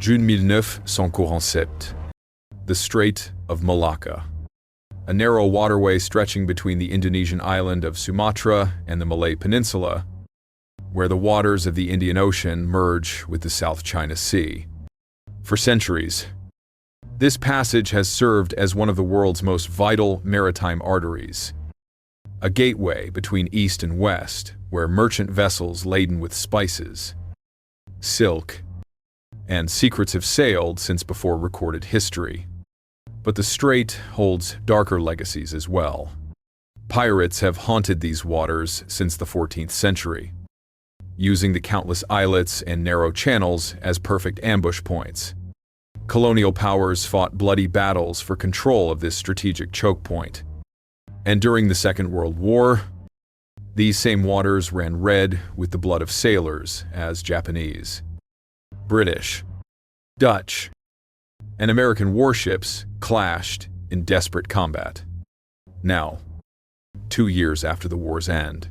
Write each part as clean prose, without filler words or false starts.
June 1947. The Strait of Malacca. A narrow waterway stretching between the Indonesian island of Sumatra and the Malay Peninsula, where the waters of the Indian Ocean merge with the South China Sea. For centuries, this passage has served as one of the world's most vital maritime arteries, a gateway between East and West, where merchant vessels laden with spices, silk, and secrets have sailed since before recorded history. But the strait holds darker legacies as well. Pirates have haunted these waters since the 14th century, using the countless islets and narrow channels as perfect ambush points. Colonial powers fought bloody battles for control of this strategic choke point. And during the Second World War, these same waters ran red with the blood of sailors as Japanese, British, Dutch, and American warships clashed in desperate combat. Now, 2 years after the war's end,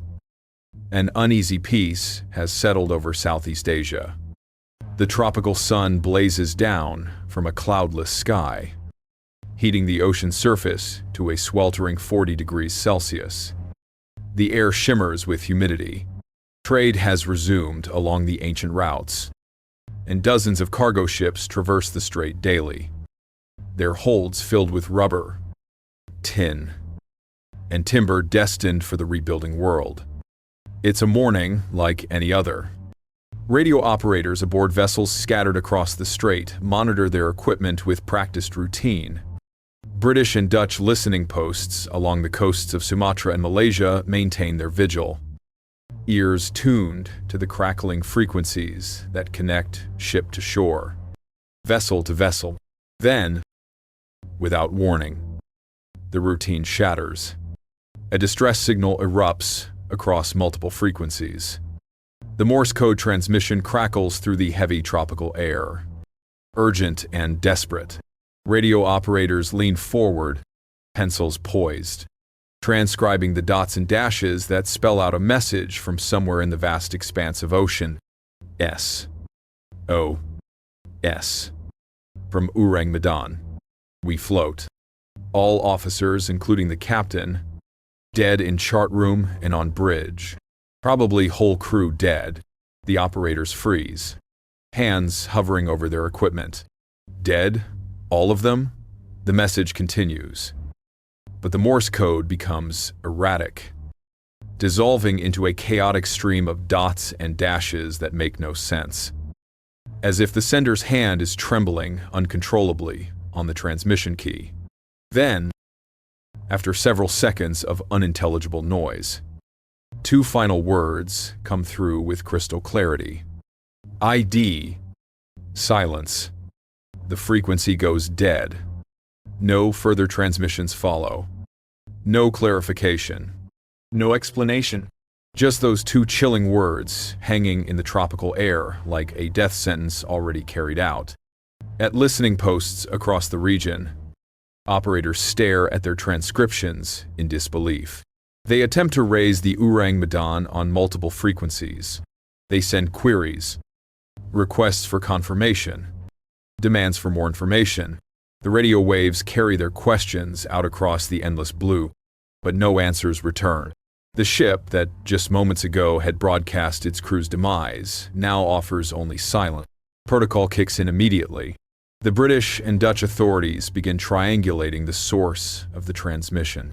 an uneasy peace has settled over Southeast Asia. The tropical sun blazes down from a cloudless sky, heating the ocean surface to a sweltering 40 degrees Celsius. The air shimmers with humidity. Trade has resumed along the ancient routes, and dozens of cargo ships traverse the strait daily, their holds filled with rubber, tin, and timber destined for the rebuilding world. It's a morning like any other. Radio operators aboard vessels scattered across the strait monitor their equipment with practiced routine. British and Dutch listening posts along the coasts of Sumatra and Malaysia maintain their vigil, ears tuned to the crackling frequencies that connect ship to shore, vessel to vessel. Then, without warning, the routine shatters. A distress signal erupts across multiple frequencies. The Morse code transmission crackles through the heavy tropical air. Urgent and desperate, radio operators lean forward, pencils poised, transcribing the dots and dashes that spell out a message from somewhere in the vast expanse of ocean. S.O.S. From Ourang Medan. We float. All officers, including the captain, dead in chart room and on bridge. Probably whole crew dead. The operators freeze, hands hovering over their equipment. Dead? All of them? The message continues. But the Morse code becomes erratic, dissolving into a chaotic stream of dots and dashes that make no sense, as if the sender's hand is trembling uncontrollably on the transmission key. Then, after several seconds of unintelligible noise, two final words come through with crystal clarity. ID. Silence. The frequency goes dead. No further transmissions follow. No clarification. No explanation. Just those two chilling words hanging in the tropical air like a death sentence already carried out. At listening posts across the region, operators stare at their transcriptions in disbelief. They attempt to raise the Ourang Medan on multiple frequencies. They send queries, requests for confirmation, demands for more information. The radio waves carry their questions out across the endless blue, but no answers return. The ship that just moments ago had broadcast its crew's demise now offers only silence. Protocol kicks in immediately. The British and Dutch authorities begin triangulating the source of the transmission,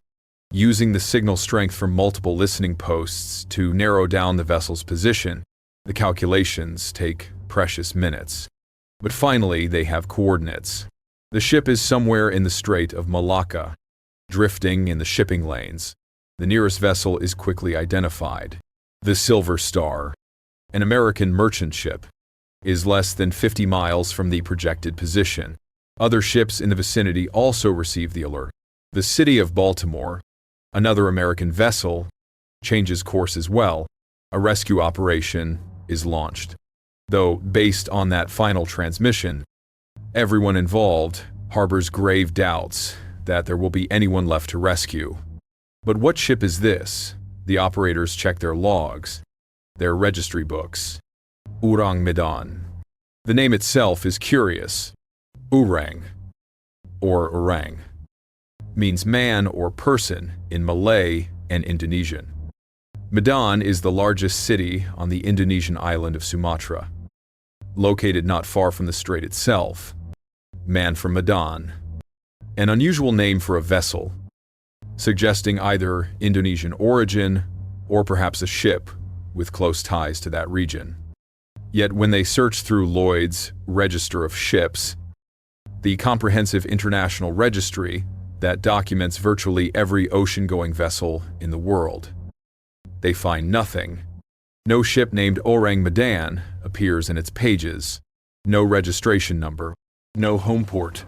using the signal strength from multiple listening posts to narrow down the vessel's position. The calculations take precious minutes. But finally, they have coordinates. The ship is somewhere in the Strait of Malacca, drifting in the shipping lanes. The nearest vessel is quickly identified. The Silver Star, an American merchant ship, is less than 50 miles from the projected position. Other ships in the vicinity also receive the alert. The city of Baltimore, another American vessel, changes course as well. A rescue operation is launched. Though, based on that final transmission, everyone involved harbors grave doubts that there will be anyone left to rescue. But what ship is this? The operators check their logs, their registry books. Ourang Medan, The name itself is curious. Ourang, or Ourang, means man or person in Malay and Indonesian. Medan is the largest city on the Indonesian island of Sumatra. Located not far from the strait itself, Man from Medan, an unusual name for a vessel, suggesting either Indonesian origin or perhaps a ship with close ties to that region. Yet when they search through Lloyd's Register of Ships, the comprehensive international registry that documents virtually every ocean-going vessel in the world, they find nothing. No ship named Ourang Medan appears in its pages, no registration number, no home port,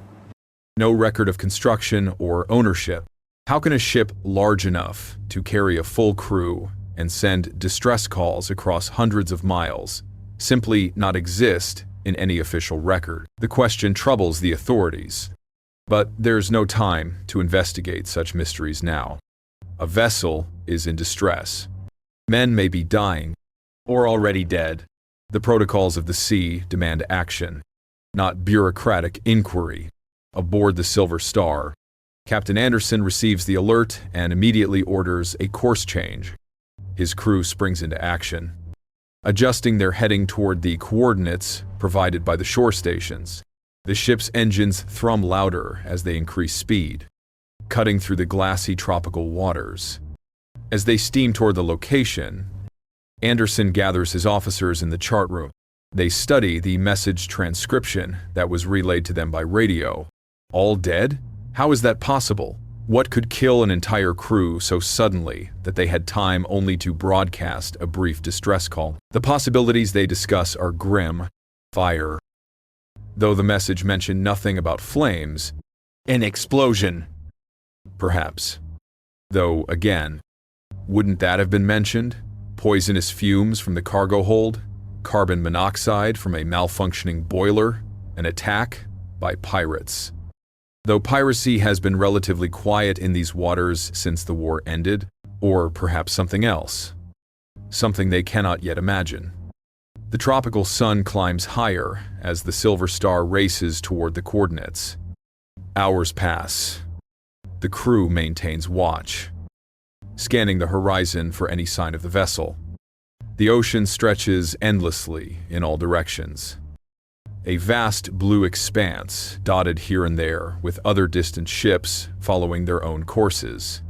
no record of construction or ownership. How can a ship large enough to carry a full crew and send distress calls across hundreds of miles simply not exist in any official record? The question troubles the authorities, but there's no time to investigate such mysteries now. A vessel is in distress. Men may be dying or already dead. The protocols of the sea demand action, not bureaucratic inquiry. Aboard the Silver Star, Captain Anderson receives the alert and immediately orders a course change. His crew springs into action, adjusting their heading toward the coordinates provided by the shore stations. The ship's engines thrum louder as they increase speed, cutting through the glassy tropical waters. As they steam toward the location, Anderson gathers his officers in the chart room. They study the message transcription that was relayed to them by radio. All dead? How is that possible? What could kill an entire crew so suddenly that they had time only to broadcast a brief distress call? The possibilities they discuss are grim. Fire. Though the message mentioned nothing about flames. An explosion. Perhaps. Though, again, wouldn't that have been mentioned? Poisonous fumes from the cargo hold? Carbon monoxide from a malfunctioning boiler? An attack by pirates. Though piracy has been relatively quiet in these waters since the war ended, or perhaps something else. Something they cannot yet imagine. The tropical sun climbs higher as the Silver Star races toward the coordinates. Hours pass. The crew maintains watch, scanning the horizon for any sign of the vessel. The ocean stretches endlessly in all directions. A vast blue expanse dotted here and there with other distant ships following their own courses.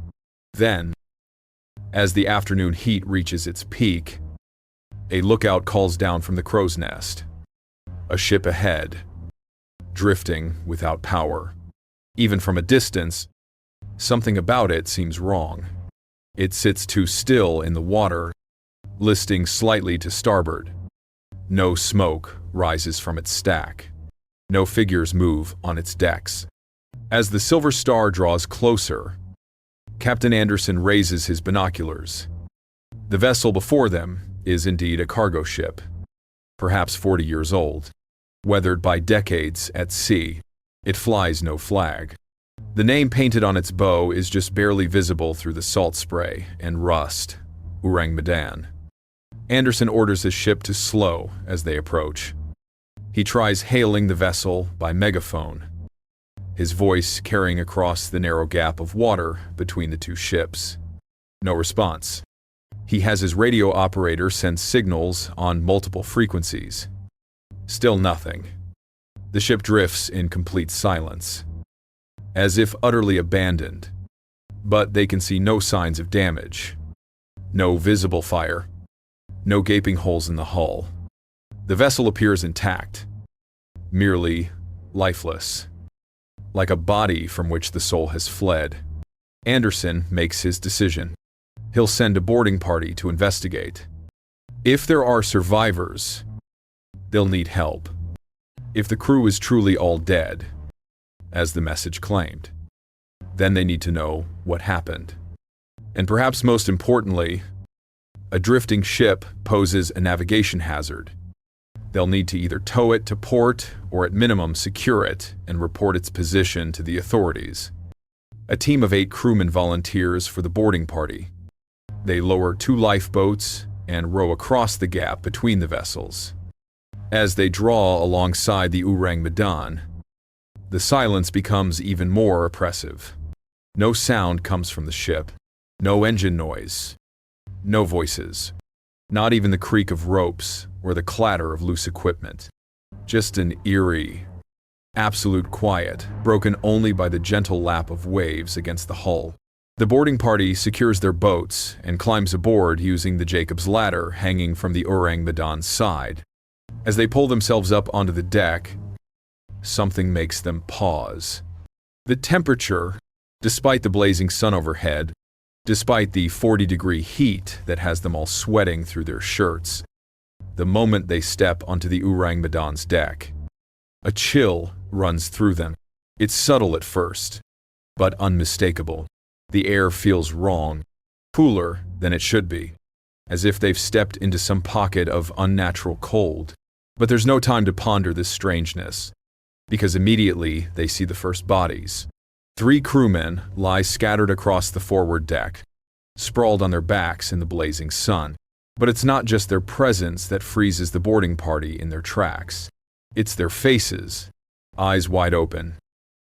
Then, as the afternoon heat reaches its peak, a lookout calls down from the crow's nest. A ship ahead, drifting without power. Even from a distance, something about it seems wrong. It sits too still in the water, listing slightly to starboard. No smoke rises from its stack. No figures move on its decks. As the Silver Star draws closer, Captain Anderson raises his binoculars. The vessel before them is indeed a cargo ship, perhaps 40 years old. Weathered by decades at sea, it flies no flag. The name painted on its bow is just barely visible through the salt spray and rust. Ourang Medan. Anderson orders his ship to slow as they approach. He tries hailing the vessel by megaphone, his voice carrying across the narrow gap of water between the two ships. No response. He has his radio operator send signals on multiple frequencies. Still nothing. The ship drifts in complete silence, as if utterly abandoned, but they can see no signs of damage. No visible fire. No gaping holes in the hull. The vessel appears intact, merely lifeless, like a body from which the soul has fled. Anderson makes his decision. He'll send a boarding party to investigate. If there are survivors, they'll need help. If the crew is truly all dead, as the message claimed, then they need to know what happened. And perhaps most importantly, a drifting ship poses a navigation hazard. They'll need to either tow it to port or at minimum secure it and report its position to the authorities. A team of 8 crewmen volunteers for the boarding party. They lower 2 lifeboats and row across the gap between the vessels. As they draw alongside the Ourang Medan, the silence becomes even more oppressive. No sound comes from the ship, no engine noise, no voices, not even the creak of ropes or the clatter of loose equipment. Just an eerie, absolute quiet, broken only by the gentle lap of waves against the hull. The boarding party secures their boats and climbs aboard using the Jacob's ladder hanging from the Ourang Medan's side. As they pull themselves up onto the deck, something makes them pause. The temperature, despite the blazing sun overhead, despite the 40-degree heat that has them all sweating through their shirts, the moment they step onto the Ourang Medan's deck, a chill runs through them. It's subtle at first, but unmistakable. The air feels wrong, cooler than it should be, as if they've stepped into some pocket of unnatural cold. But there's no time to ponder this strangeness, because immediately they see the first bodies. 3 crewmen lie scattered across the forward deck, sprawled on their backs in the blazing sun. But it's not just their presence that freezes the boarding party in their tracks. It's their faces, eyes wide open,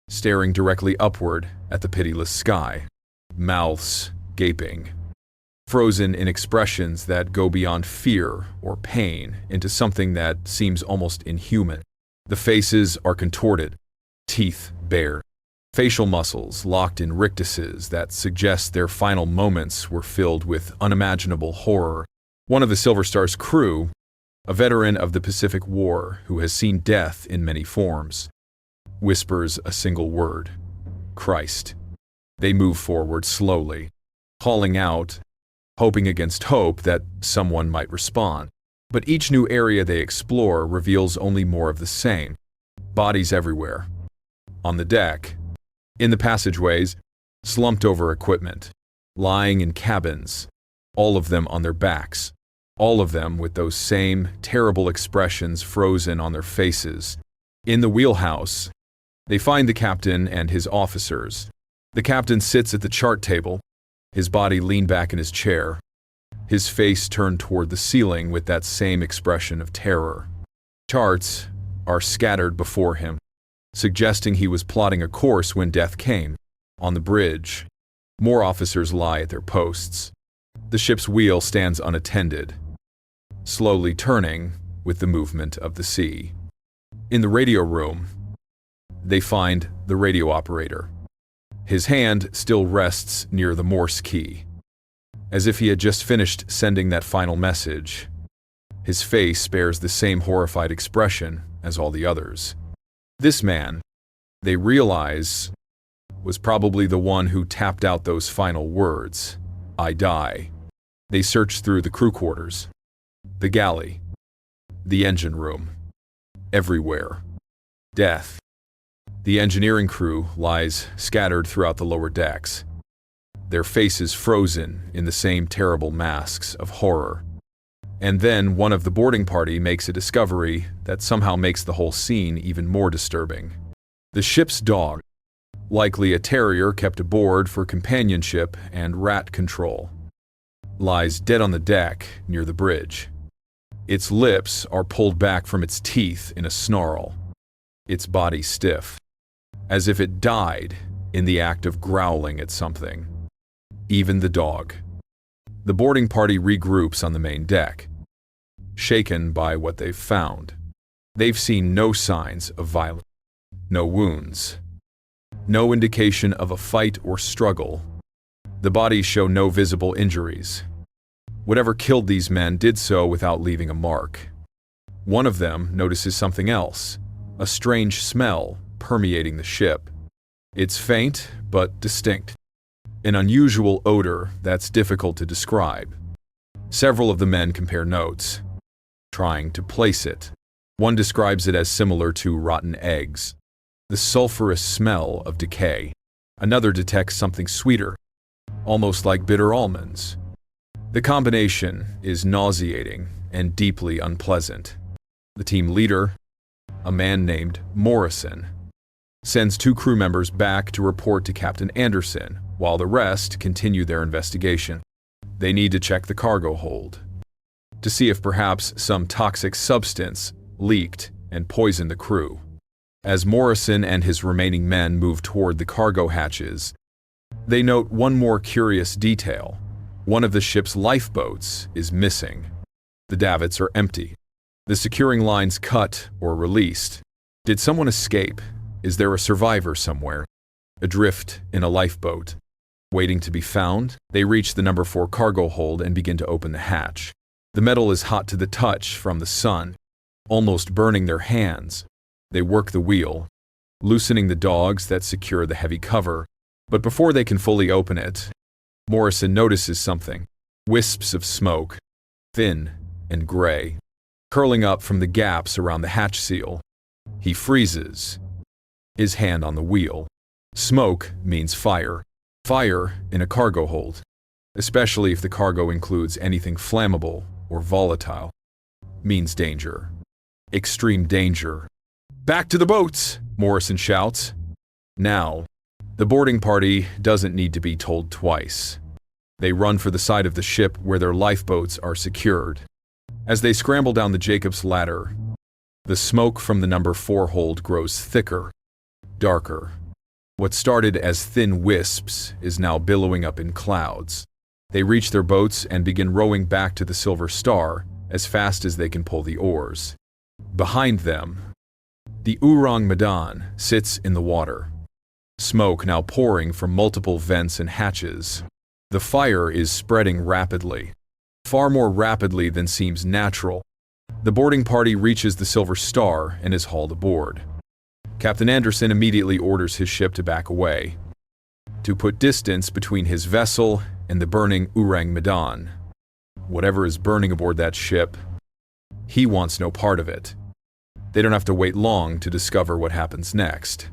staring directly upward at the pitiless sky, mouths gaping, frozen in expressions that go beyond fear or pain into something that seems almost inhuman. The faces are contorted, teeth bare, facial muscles locked in rictuses that suggest their final moments were filled with unimaginable horror. One of the Silver Star's crew, a veteran of the Pacific War who has seen death in many forms, whispers a single word: Christ. They move forward slowly, calling out, hoping against hope that someone might respond. But each new area they explore reveals only more of the same. Bodies everywhere. On the deck, in the passageways, slumped over equipment, lying in cabins, all of them on their backs, all of them with those same terrible expressions frozen on their faces. In the wheelhouse, they find the captain and his officers. The captain sits at the chart table, his body leaned back in his chair, his face turned toward the ceiling with that same expression of terror. Charts are scattered before him, suggesting he was plotting a course when death came. On the bridge, more officers lie at their posts. The ship's wheel stands unattended, slowly turning with the movement of the sea. In the radio room, they find the radio operator. His hand still rests near the Morse key, as if he had just finished sending that final message. His face bears the same horrified expression as all the others. This man, they realize, was probably the one who tapped out those final words, "I die." They search through the crew quarters, the galley, the engine room. Everywhere. Death. The engineering crew lies scattered throughout the lower decks, their faces frozen in the same terrible masks of horror. And then one of the boarding party makes a discovery that somehow makes the whole scene even more disturbing. The ship's dog, likely a terrier kept aboard for companionship and rat control, lies dead on the deck near the bridge. Its lips are pulled back from its teeth in a snarl, its body stiff, as if it died in the act of growling at something. Even the dog. The boarding party regroups on the main deck, shaken by what they've found. They've seen no signs of violence, no wounds, no indication of a fight or struggle. The bodies show no visible injuries. Whatever killed these men did so without leaving a mark. One of them notices something else, a strange smell permeating the ship. It's faint but distinct, an unusual odor that's difficult to describe. Several of the men compare notes, trying to place it. One describes it as similar to rotten eggs, the sulfurous smell of decay. Another detects something sweeter, almost like bitter almonds. The combination is nauseating and deeply unpleasant. The team leader, a man named Morrison, sends 2 crew members back to report to Captain Anderson, while the rest continue their investigation. They need to check the cargo hold, to see if perhaps some toxic substance, leaked, and poisoned the crew. As Morrison and his remaining men move toward the cargo hatches, they note one more curious detail. One of the ship's lifeboats is missing. The davits are empty. The securing lines cut or released. Did someone escape? Is there a survivor somewhere? Adrift in a lifeboat, waiting to be found? They reach the number 4 cargo hold and begin to open the hatch. The metal is hot to the touch from the sun, almost burning their hands. They work the wheel, loosening the dogs that secure the heavy cover. But before they can fully open it, Morrison notices something. Wisps of smoke, thin and gray, curling up from the gaps around the hatch seal. He freezes, his hand on the wheel. Smoke means fire. Fire in a cargo hold, especially if the cargo includes anything flammable or volatile, means danger. Extreme danger. "Back to the boats!" Morrison shouts. Now, the boarding party doesn't need to be told twice. They run for the side of the ship where their lifeboats are secured. As they scramble down the Jacob's ladder, the smoke from the number 4 hold grows thicker, darker. What started as thin wisps is now billowing up in clouds. They reach their boats and begin rowing back to the Silver Star as fast as they can pull the oars. Behind them, the Ourang Medan sits in the water, smoke now pouring from multiple vents and hatches. The fire is spreading rapidly, far more rapidly than seems natural. The boarding party reaches the Silver Star and is hauled aboard. Captain Anderson immediately orders his ship to back away, to put distance between his vessel and the burning Ourang Medan. Whatever is burning aboard that ship, he wants no part of it. They don't have to wait long to discover what happens next.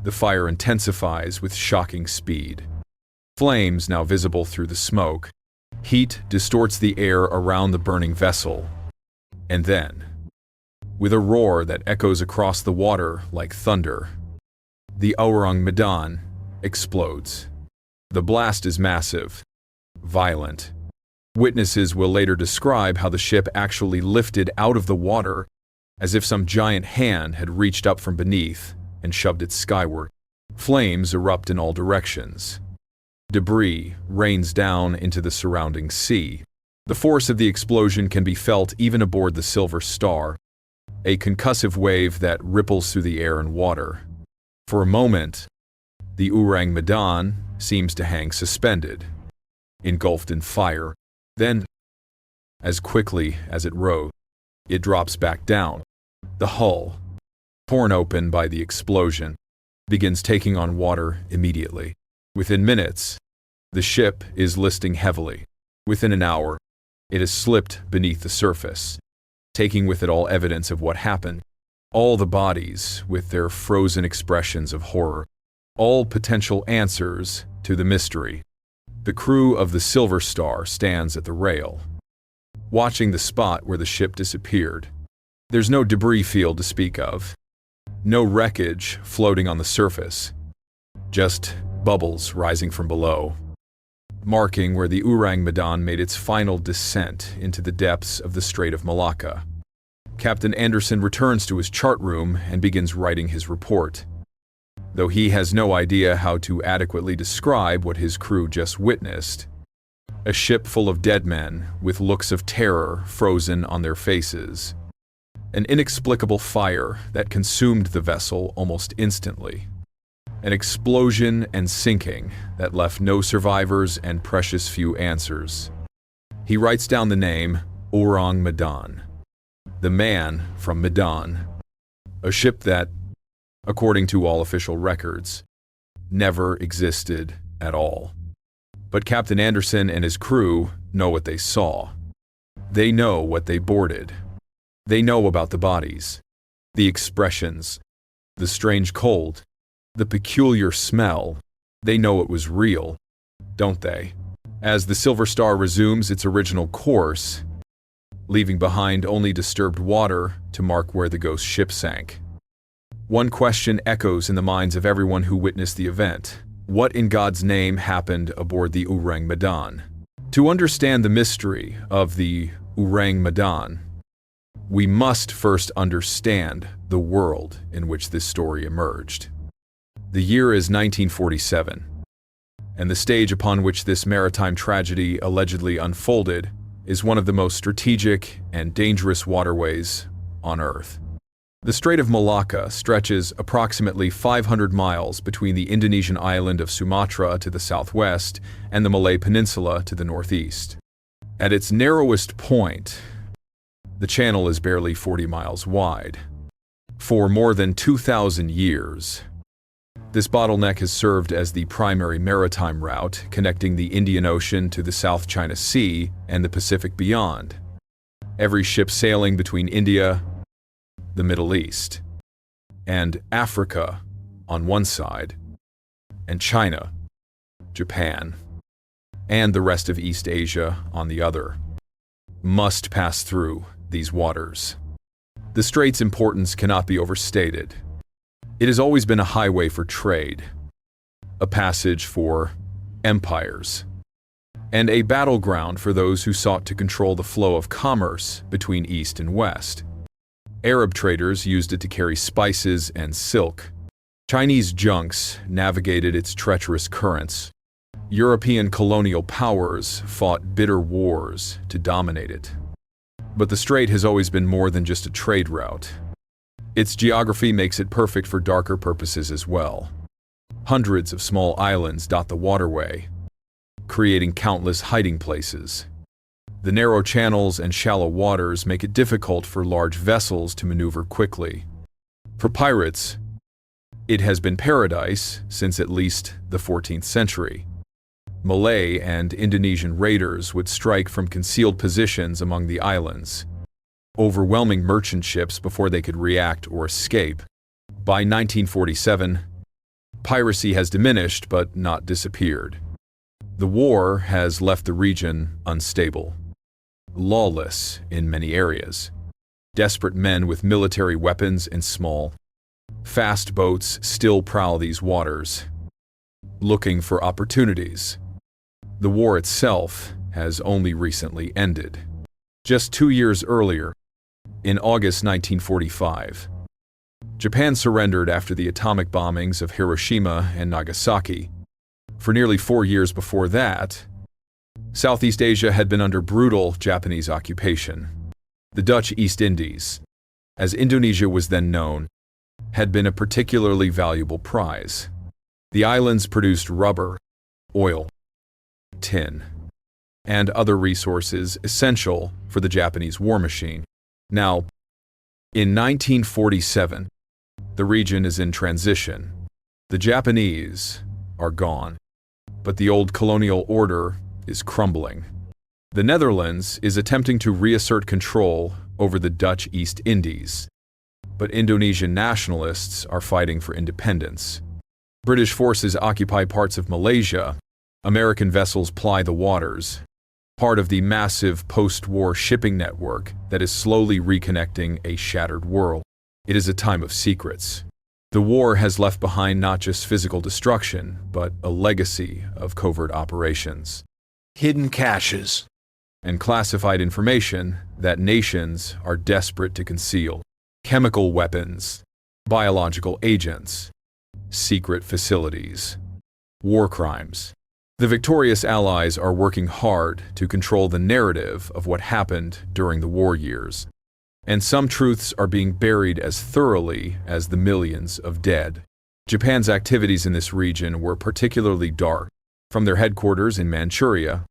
The fire intensifies with shocking speed. Flames now visible through the smoke. Heat distorts the air around the burning vessel. And then, with a roar that echoes across the water like thunder, the Ourang Medan explodes. The blast is massive, violent. Witnesses will later describe how the ship actually lifted out of the water as if some giant hand had reached up from beneath and shoved it skyward. Flames erupt in all directions. Debris rains down into the surrounding sea. The force of the explosion can be felt even aboard the Silver Star, a concussive wave that ripples through the air and water. For a moment, the Ourang Medan seems to hang suspended, engulfed in fire. Then, as quickly as it rose, it drops back down. The hull, torn open by the explosion, begins taking on water immediately. Within minutes, the ship is listing heavily. Within an hour, it has slipped beneath the surface, taking with it all evidence of what happened. All the bodies with their frozen expressions of horror. All potential answers to the mystery. The crew of the Silver Star stands at the rail, watching the spot where the ship disappeared. There's no debris field to speak of. No wreckage floating on the surface. Just bubbles rising from below, marking where the Ourang Medan made its final descent into the depths of the Strait of Malacca. Captain Anderson returns to his chart room and begins writing his report. Though he has no idea how to adequately describe what his crew just witnessed. A ship full of dead men with looks of terror frozen on their faces. An inexplicable fire that consumed the vessel almost instantly. An explosion and sinking that left no survivors and precious few answers. He writes down the name Ourang Medan, the man from Medan, a ship that, according to all official records, never existed at all. But Captain Anderson and his crew know what they saw. They know what they boarded. They know about the bodies, the expressions, the strange cold, the peculiar smell. They know it was real, don't they? As the Silver Star resumes its original course, leaving behind only disturbed water to mark where the ghost ship sank. One question echoes in the minds of everyone who witnessed the event. What in God's name happened aboard the Ourang Medan? To understand the mystery of the Ourang Medan, We must first understand the world in which this story emerged. The year is 1947, and the stage upon which this maritime tragedy allegedly unfolded is one of the most strategic and dangerous waterways on Earth. The Strait of Malacca stretches approximately 500 miles between the Indonesian island of Sumatra to the southwest and the Malay Peninsula to the northeast. At its narrowest point, the channel is barely 40 miles wide. For more than 2,000 years, this bottleneck has served as the primary maritime route connecting the Indian Ocean to the South China Sea and the Pacific beyond. Every ship sailing between India, the Middle East, and Africa on one side, and China, Japan, and the rest of East Asia on the other, must pass through these waters. The strait's importance cannot be overstated. It has always been a highway for trade, a passage for empires, and a battleground for those who sought to control the flow of commerce between East and West. Arab traders used it to carry spices and silk. Chinese junks navigated its treacherous currents. European colonial powers fought bitter wars to dominate it. But the strait has always been more than just a trade route. Its geography makes it perfect for darker purposes as well. Hundreds of small islands dot the waterway, creating countless hiding places. The narrow channels and shallow waters make it difficult for large vessels to maneuver quickly. For pirates, it has been paradise since at least the 14th century. Malay and Indonesian raiders would strike from concealed positions among the islands, overwhelming merchant ships before they could react or escape. By 1947, piracy has diminished but not disappeared. The war has left the region unstable, lawless in many areas. Desperate men with military weapons and small, fast boats still prowl these waters, looking for opportunities. The war itself has only recently ended. Just 2 years earlier, in August 1945, Japan surrendered after the atomic bombings of Hiroshima and Nagasaki. For nearly 4 years before that, Southeast Asia had been under brutal Japanese occupation. The Dutch East Indies, as Indonesia was then known, had been a particularly valuable prize. The islands produced rubber, oil, tin, and other resources essential for the Japanese war machine. Now, in 1947, the region is in transition. The Japanese are gone, but the old colonial order is crumbling. The Netherlands is attempting to reassert control over the Dutch East Indies, but Indonesian nationalists are fighting for independence. British forces occupy parts of Malaysia. American vessels ply the waters, part of the massive post-war shipping network that is slowly reconnecting a shattered world. It is a time of secrets. The war has left behind not just physical destruction, but a legacy of covert operations, hidden caches, and classified information that nations are desperate to conceal. Chemical weapons, biological agents, secret facilities, war crimes. The victorious Allies are working hard to control the narrative of what happened during the war years, and some truths are being buried as thoroughly as the millions of dead. Japan's activities in this region were particularly dark, from their headquarters in Manchuria,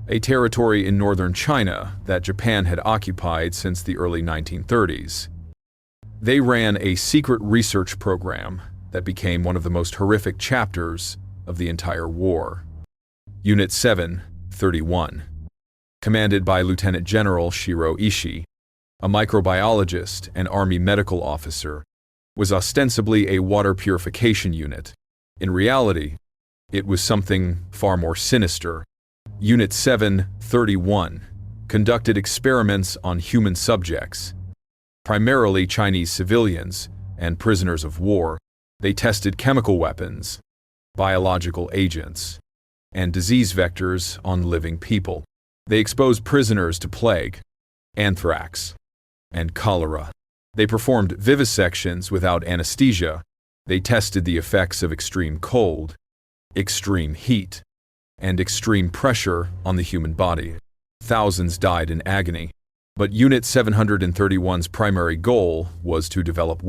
a territory in northern China that Japan had occupied since the early 1930s. They ran a secret research program that became one of the most horrific chapters of the entire war. Unit 731, commanded by Lieutenant General Shiro Ishii, a microbiologist and Army medical officer, was ostensibly a water purification unit. In reality, it was something far more sinister. Unit 731 conducted experiments on human subjects, primarily Chinese civilians and prisoners of war. They tested chemical weapons, biological agents, and disease vectors on living people. They exposed prisoners to plague, anthrax, and cholera. They performed vivisections without anesthesia. They tested the effects of extreme cold, extreme heat, and extreme pressure on the human body. Thousands died in agony. But Unit 731's primary goal was to develop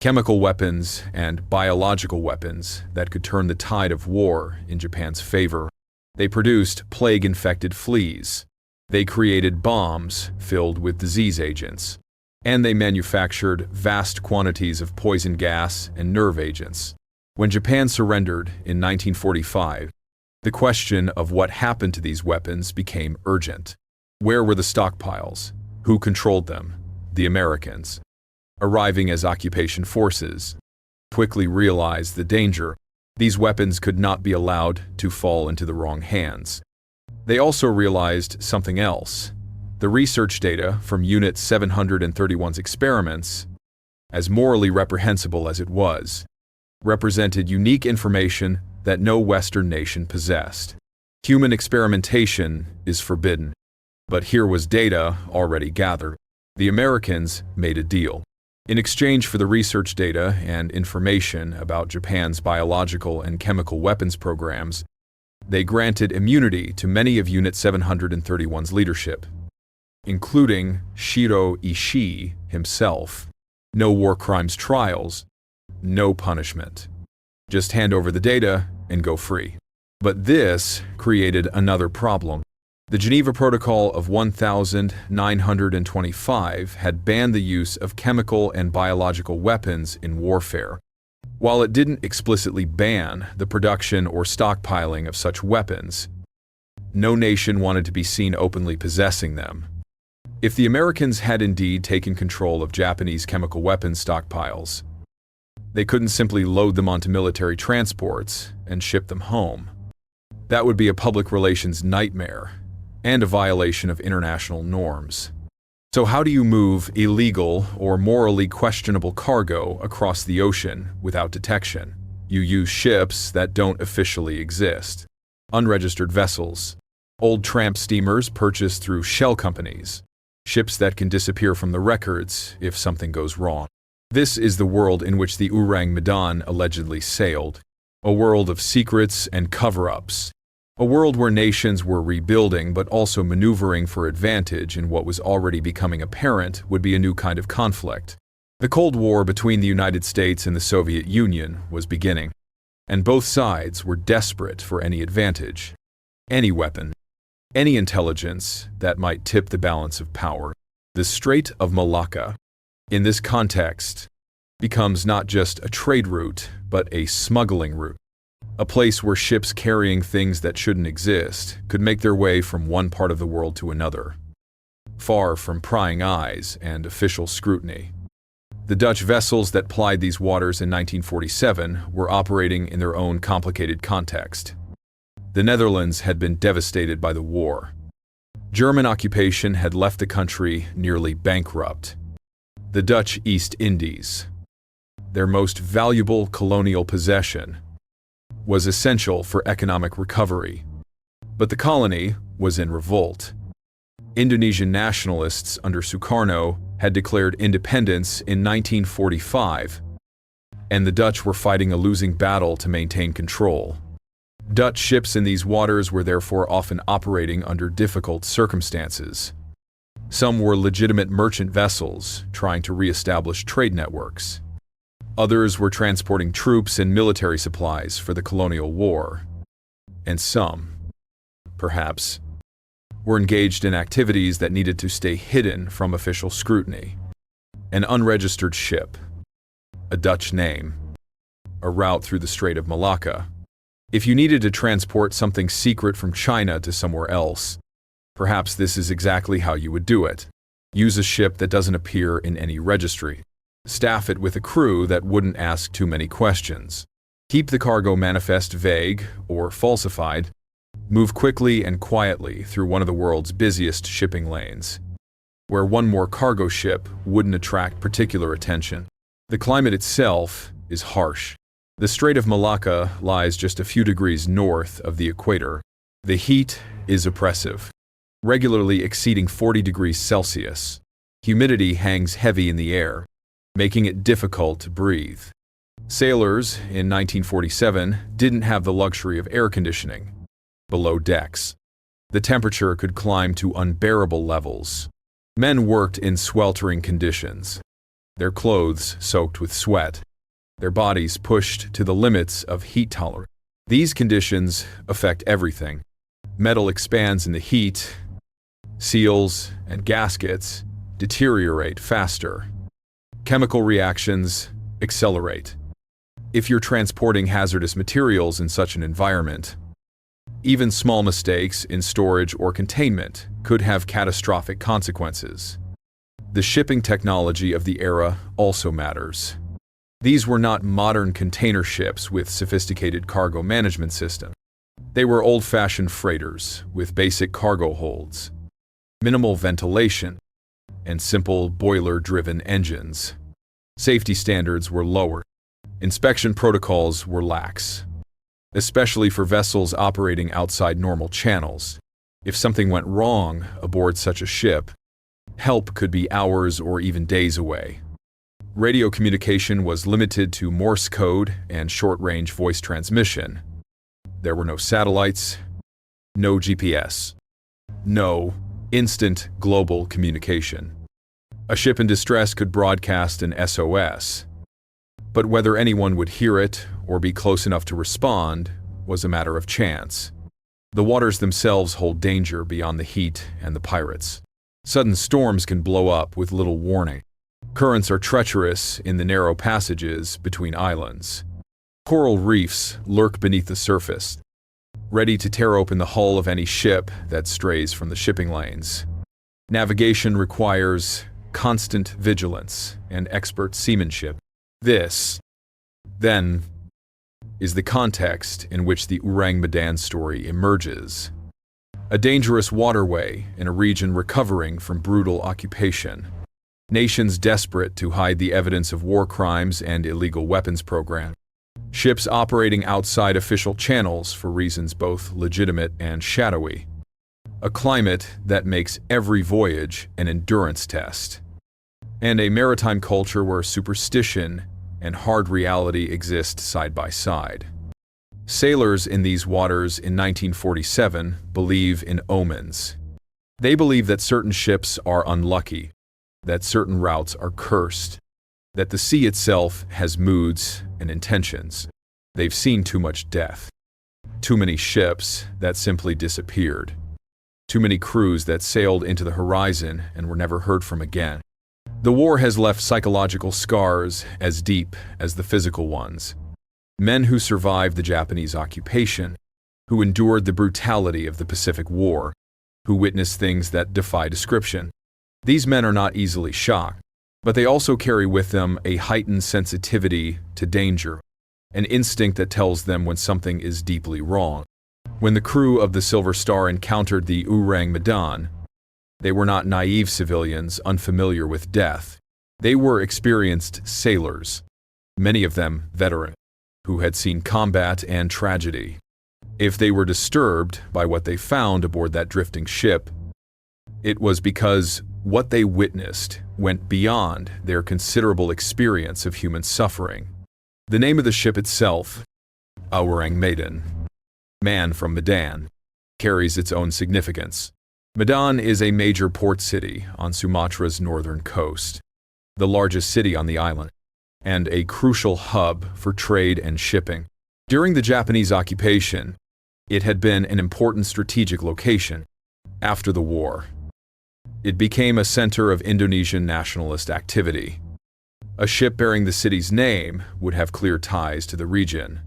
chemical weapons and biological weapons that could turn the tide of war in Japan's favor. They produced plague-infected fleas. They created bombs filled with disease agents. And they manufactured vast quantities of poison gas and nerve agents. When Japan surrendered in 1945, the question of what happened to these weapons became urgent. Where were the stockpiles? Who controlled them? The Americans, arriving as occupation forces, quickly realized the danger. These weapons could not be allowed to fall into the wrong hands. They also realized something else. The research data from Unit 731's experiments, as morally reprehensible as it was, represented unique information that no Western nation possessed. Human experimentation is forbidden. But here was data already gathered. The Americans made a deal. In exchange for the research data and information about Japan's biological and chemical weapons programs, they granted immunity to many of Unit 731's leadership, including Shiro Ishii himself. No war crimes trials, no punishment. Just hand over the data and go free. But this created another problem. The Geneva Protocol of 1925 had banned the use of chemical and biological weapons in warfare. While it didn't explicitly ban the production or stockpiling of such weapons, no nation wanted to be seen openly possessing them. If the Americans had indeed taken control of Japanese chemical weapons stockpiles, they couldn't simply load them onto military transports and ship them home. That would be a public relations nightmare and a violation of international norms. So how do you move illegal or morally questionable cargo across the ocean without detection? You use ships that don't officially exist. Unregistered vessels. Old tramp steamers purchased through shell companies. Ships that can disappear from the records if something goes wrong. This is the world in which the Ourang Medan allegedly sailed. A world of secrets and cover-ups. A world where nations were rebuilding but also maneuvering for advantage in what was already becoming apparent would be a new kind of conflict. The Cold War between the United States and the Soviet Union was beginning, and both sides were desperate for any advantage, any weapon, any intelligence that might tip the balance of power. The Strait of Malacca, in this context, becomes not just a trade route, but a smuggling route. A place where ships carrying things that shouldn't exist could make their way from one part of the world to another, far from prying eyes and official scrutiny. The Dutch vessels that plied these waters in 1947 were operating in their own complicated context. The Netherlands had been devastated by the war. German occupation had left the country nearly bankrupt. The Dutch East Indies, their most valuable colonial possession, was essential for economic recovery. But the colony was in revolt. Indonesian nationalists under Sukarno had declared independence in 1945, and the Dutch were fighting a losing battle to maintain control. Dutch ships in these waters were therefore often operating under difficult circumstances. Some were legitimate merchant vessels trying to re-establish trade networks. Others were transporting troops and military supplies for the colonial war. And some, perhaps, were engaged in activities that needed to stay hidden from official scrutiny. An unregistered ship, a Dutch name, a route through the Strait of Malacca. If you needed to transport something secret from China to somewhere else, perhaps this is exactly how you would do it. Use a ship that doesn't appear in any registry. Staff it with a crew that wouldn't ask too many questions. Keep the cargo manifest vague or falsified. Move quickly and quietly through one of the world's busiest shipping lanes, where one more cargo ship wouldn't attract particular attention. The climate itself is harsh. The Strait of Malacca lies just a few degrees north of the equator. The heat is oppressive, regularly exceeding 40 degrees Celsius. Humidity hangs heavy in the air, making it difficult to breathe. Sailors in 1947 didn't have the luxury of air conditioning. Below decks, the temperature could climb to unbearable levels. Men worked in sweltering conditions, their clothes soaked with sweat, their bodies pushed to the limits of heat tolerance. These conditions affect everything. Metal expands in the heat, seals and gaskets deteriorate faster. Chemical reactions accelerate. If you're transporting hazardous materials in such an environment, even small mistakes in storage or containment could have catastrophic consequences. The shipping technology of the era also matters. These were not modern container ships with sophisticated cargo management systems. They were old-fashioned freighters with basic cargo holds, minimal ventilation, and simple boiler-driven engines. Safety standards were lower. Inspection protocols were lax, especially for vessels operating outside normal channels. If something went wrong aboard such a ship, help could be hours or even days away. Radio communication was limited to Morse code and short-range voice transmission. There were no satellites, no GPS, no instant global communication. A ship in distress could broadcast an SOS, but whether anyone would hear it or be close enough to respond was a matter of chance. The waters themselves hold danger beyond the heat and the pirates. Sudden storms can blow up with little warning. Currents are treacherous in the narrow passages between islands. Coral reefs lurk beneath the surface, ready to tear open the hull of any ship that strays from the shipping lanes. Navigation requires constant vigilance and expert seamanship. This, then, is the context in which the Ourang Medan story emerges. A dangerous waterway in a region recovering from brutal occupation. Nations desperate to hide the evidence of war crimes and illegal weapons programs. Ships operating outside official channels for reasons both legitimate and shadowy. A climate that makes every voyage an endurance test. And a maritime culture where superstition and hard reality exist side by side. Sailors in these waters in 1947 believe in omens. They believe that certain ships are unlucky, that certain routes are cursed, that the sea itself has moods and intentions. They've seen too much death, too many ships that simply disappeared, too many crews that sailed into the horizon and were never heard from again. The war has left psychological scars as deep as the physical ones. Men who survived the Japanese occupation, who endured the brutality of the Pacific War, who witnessed things that defy description. These men are not easily shocked, but they also carry with them a heightened sensitivity to danger, an instinct that tells them when something is deeply wrong. When the crew of the Silver Star encountered the Ourang Medan, they were not naive civilians unfamiliar with death. They were experienced sailors, many of them veterans, who had seen combat and tragedy. If they were disturbed by what they found aboard that drifting ship, it was because what they witnessed went beyond their considerable experience of human suffering. The name of the ship itself, Ourang Medan, man from Medan, carries its own significance. Medan is a major port city on Sumatra's northern coast, the largest city on the island, and a crucial hub for trade and shipping. During the Japanese occupation, it had been an important strategic location. After the war, it became a center of Indonesian nationalist activity. A ship bearing the city's name would have clear ties to the region,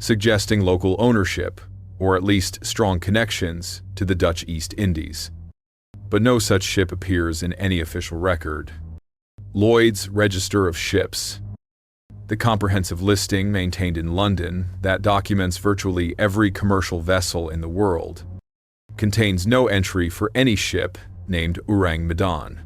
suggesting local ownership, or at least strong connections to the Dutch East Indies. But no such ship appears in any official record. Lloyd's Register of Ships, the comprehensive listing maintained in London that documents virtually every commercial vessel in the world, contains no entry for any ship named Ourang Medan.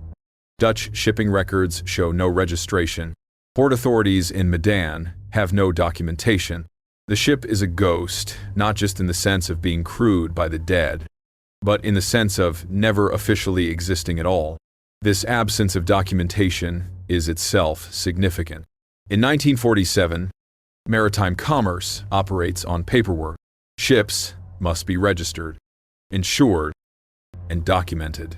Dutch shipping records show no registration. Port authorities in Medan have no documentation. The ship is a ghost, not just in the sense of being crewed by the dead, but in the sense of never officially existing at all. This absence of documentation is itself significant. In 1947, maritime commerce operates on paperwork. Ships must be registered, insured, and documented.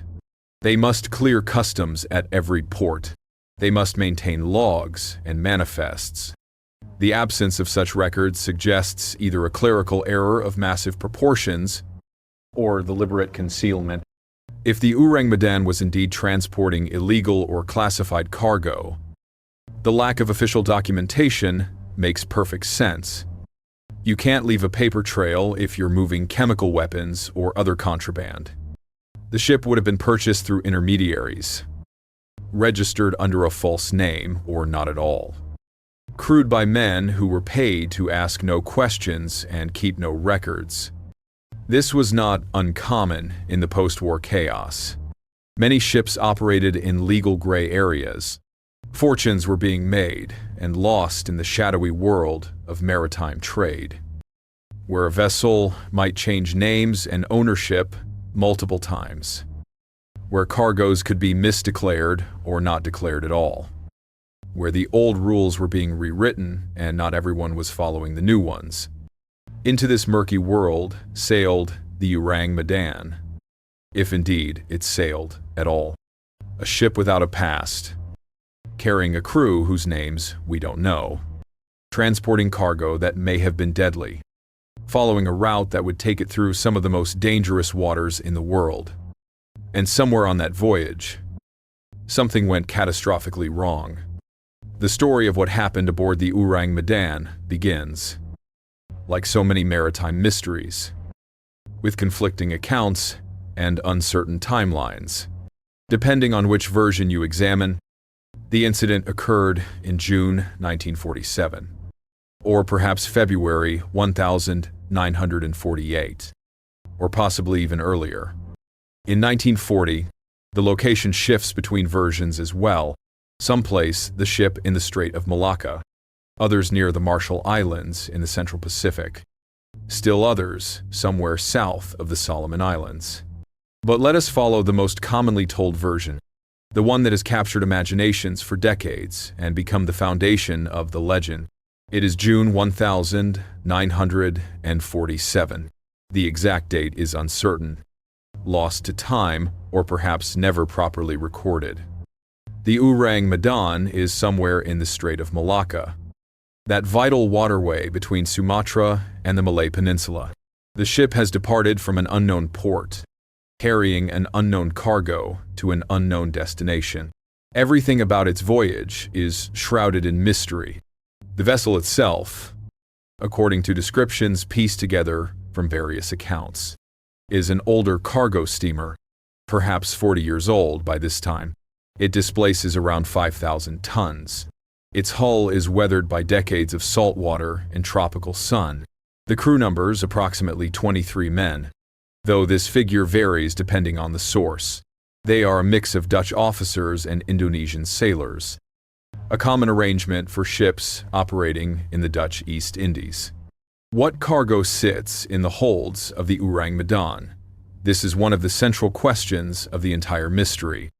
They must clear customs at every port. They must maintain logs and manifests. The absence of such records suggests either a clerical error of massive proportions or deliberate concealment. If the Ourang Medan was indeed transporting illegal or classified cargo, the lack of official documentation makes perfect sense. You can't leave a paper trail if you're moving chemical weapons or other contraband. The ship would have been purchased through intermediaries, registered under a false name or not at all, crewed by men who were paid to ask no questions and keep no records. This was not uncommon in the post-war chaos. Many ships operated in legal gray areas. Fortunes were being made and lost in the shadowy world of maritime trade, where a vessel might change names and ownership multiple times, where cargoes could be misdeclared or not declared at all, where the old rules were being rewritten and not everyone was following the new ones. Into this murky world sailed the Ourang Medan, if indeed it sailed at all. A ship without a past, carrying a crew whose names we don't know, transporting cargo that may have been deadly, following a route that would take it through some of the most dangerous waters in the world. And somewhere on that voyage, something went catastrophically wrong. The story of what happened aboard the Ourang Medan begins, like so many maritime mysteries, with conflicting accounts and uncertain timelines. Depending on which version you examine, the incident occurred in June 1947, or perhaps February 1948, or possibly even earlier. In 1940, the location shifts between versions as well. Some place the ship in the Strait of Malacca, others near the Marshall Islands in the Central Pacific, still others somewhere south of the Solomon Islands. But let us follow the most commonly told version, the one that has captured imaginations for decades and become the foundation of the legend. It is June 1947. The exact date is uncertain, lost to time, or perhaps never properly recorded. The Ourang Medan is somewhere in the Strait of Malacca, that vital waterway between Sumatra and the Malay Peninsula. The ship has departed from an unknown port, carrying an unknown cargo to an unknown destination. Everything about its voyage is shrouded in mystery. The vessel itself, according to descriptions pieced together from various accounts, is an older cargo steamer, perhaps 40 years old by this time. It displaces around 5,000 tons. Its hull is weathered by decades of salt water and tropical sun. The crew numbers approximately 23 men, though this figure varies depending on the source. They are a mix of Dutch officers and Indonesian sailors, a common arrangement for ships operating in the Dutch East Indies. What cargo sits in the holds of the Ourang Medan? This is one of the central questions of the entire mystery.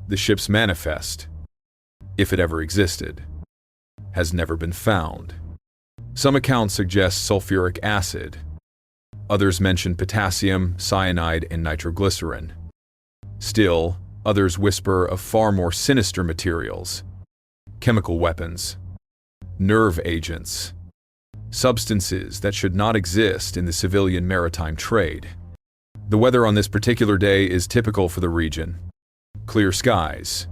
The ship's manifest, if it ever existed, has never been found. Some accounts suggest sulfuric acid. Others mention potassium, cyanide, and nitroglycerin. Still, others whisper of far more sinister materials: chemical weapons, nerve agents, substances that should not exist in the civilian maritime trade. The weather on this particular day is typical for the region. Clear skies,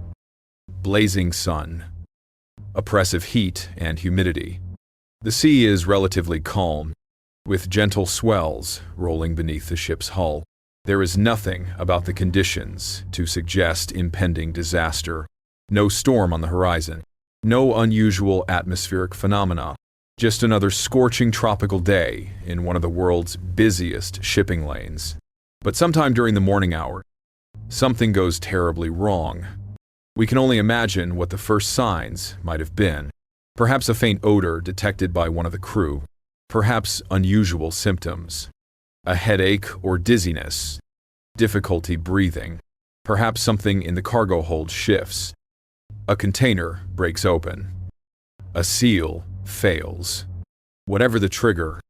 blazing sun, oppressive heat and humidity. The sea is relatively calm, with gentle swells rolling beneath the ship's hull. There is nothing about the conditions to suggest impending disaster. No storm on the horizon, no unusual atmospheric phenomena, just another scorching tropical day in one of the world's busiest shipping lanes. But sometime during the morning hour, something goes terribly wrong. We can only imagine what the first signs might have been. Perhaps a faint odor detected by one of the crew. Perhaps unusual symptoms. A headache or dizziness. Difficulty breathing. Perhaps something in the cargo hold shifts. A container breaks open. A seal fails. Whatever the trigger,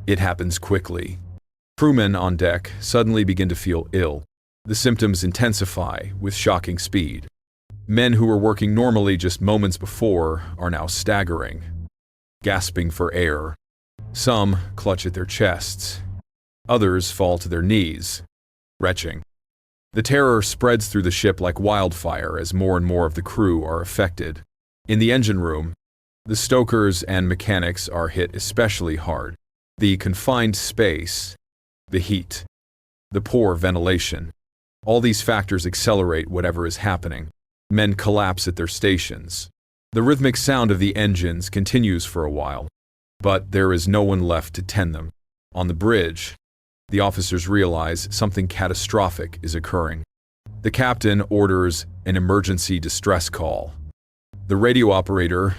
it happens quickly. Crewmen on deck suddenly begin to feel ill. The symptoms intensify with shocking speed. Men who were working normally just moments before are now staggering, gasping for air. Some clutch at their chests. Others fall to their knees, retching. The terror spreads through the ship like wildfire as more and more of the crew are affected. In the engine room, the stokers and mechanics are hit especially hard. The confined space, the heat, the poor ventilation, all these factors accelerate whatever is happening. Men collapse at their stations. The rhythmic sound of the engines continues for a while, but there is no one left to tend them. On the bridge, the officers realize something catastrophic is occurring. The captain orders an emergency distress call. The radio operator,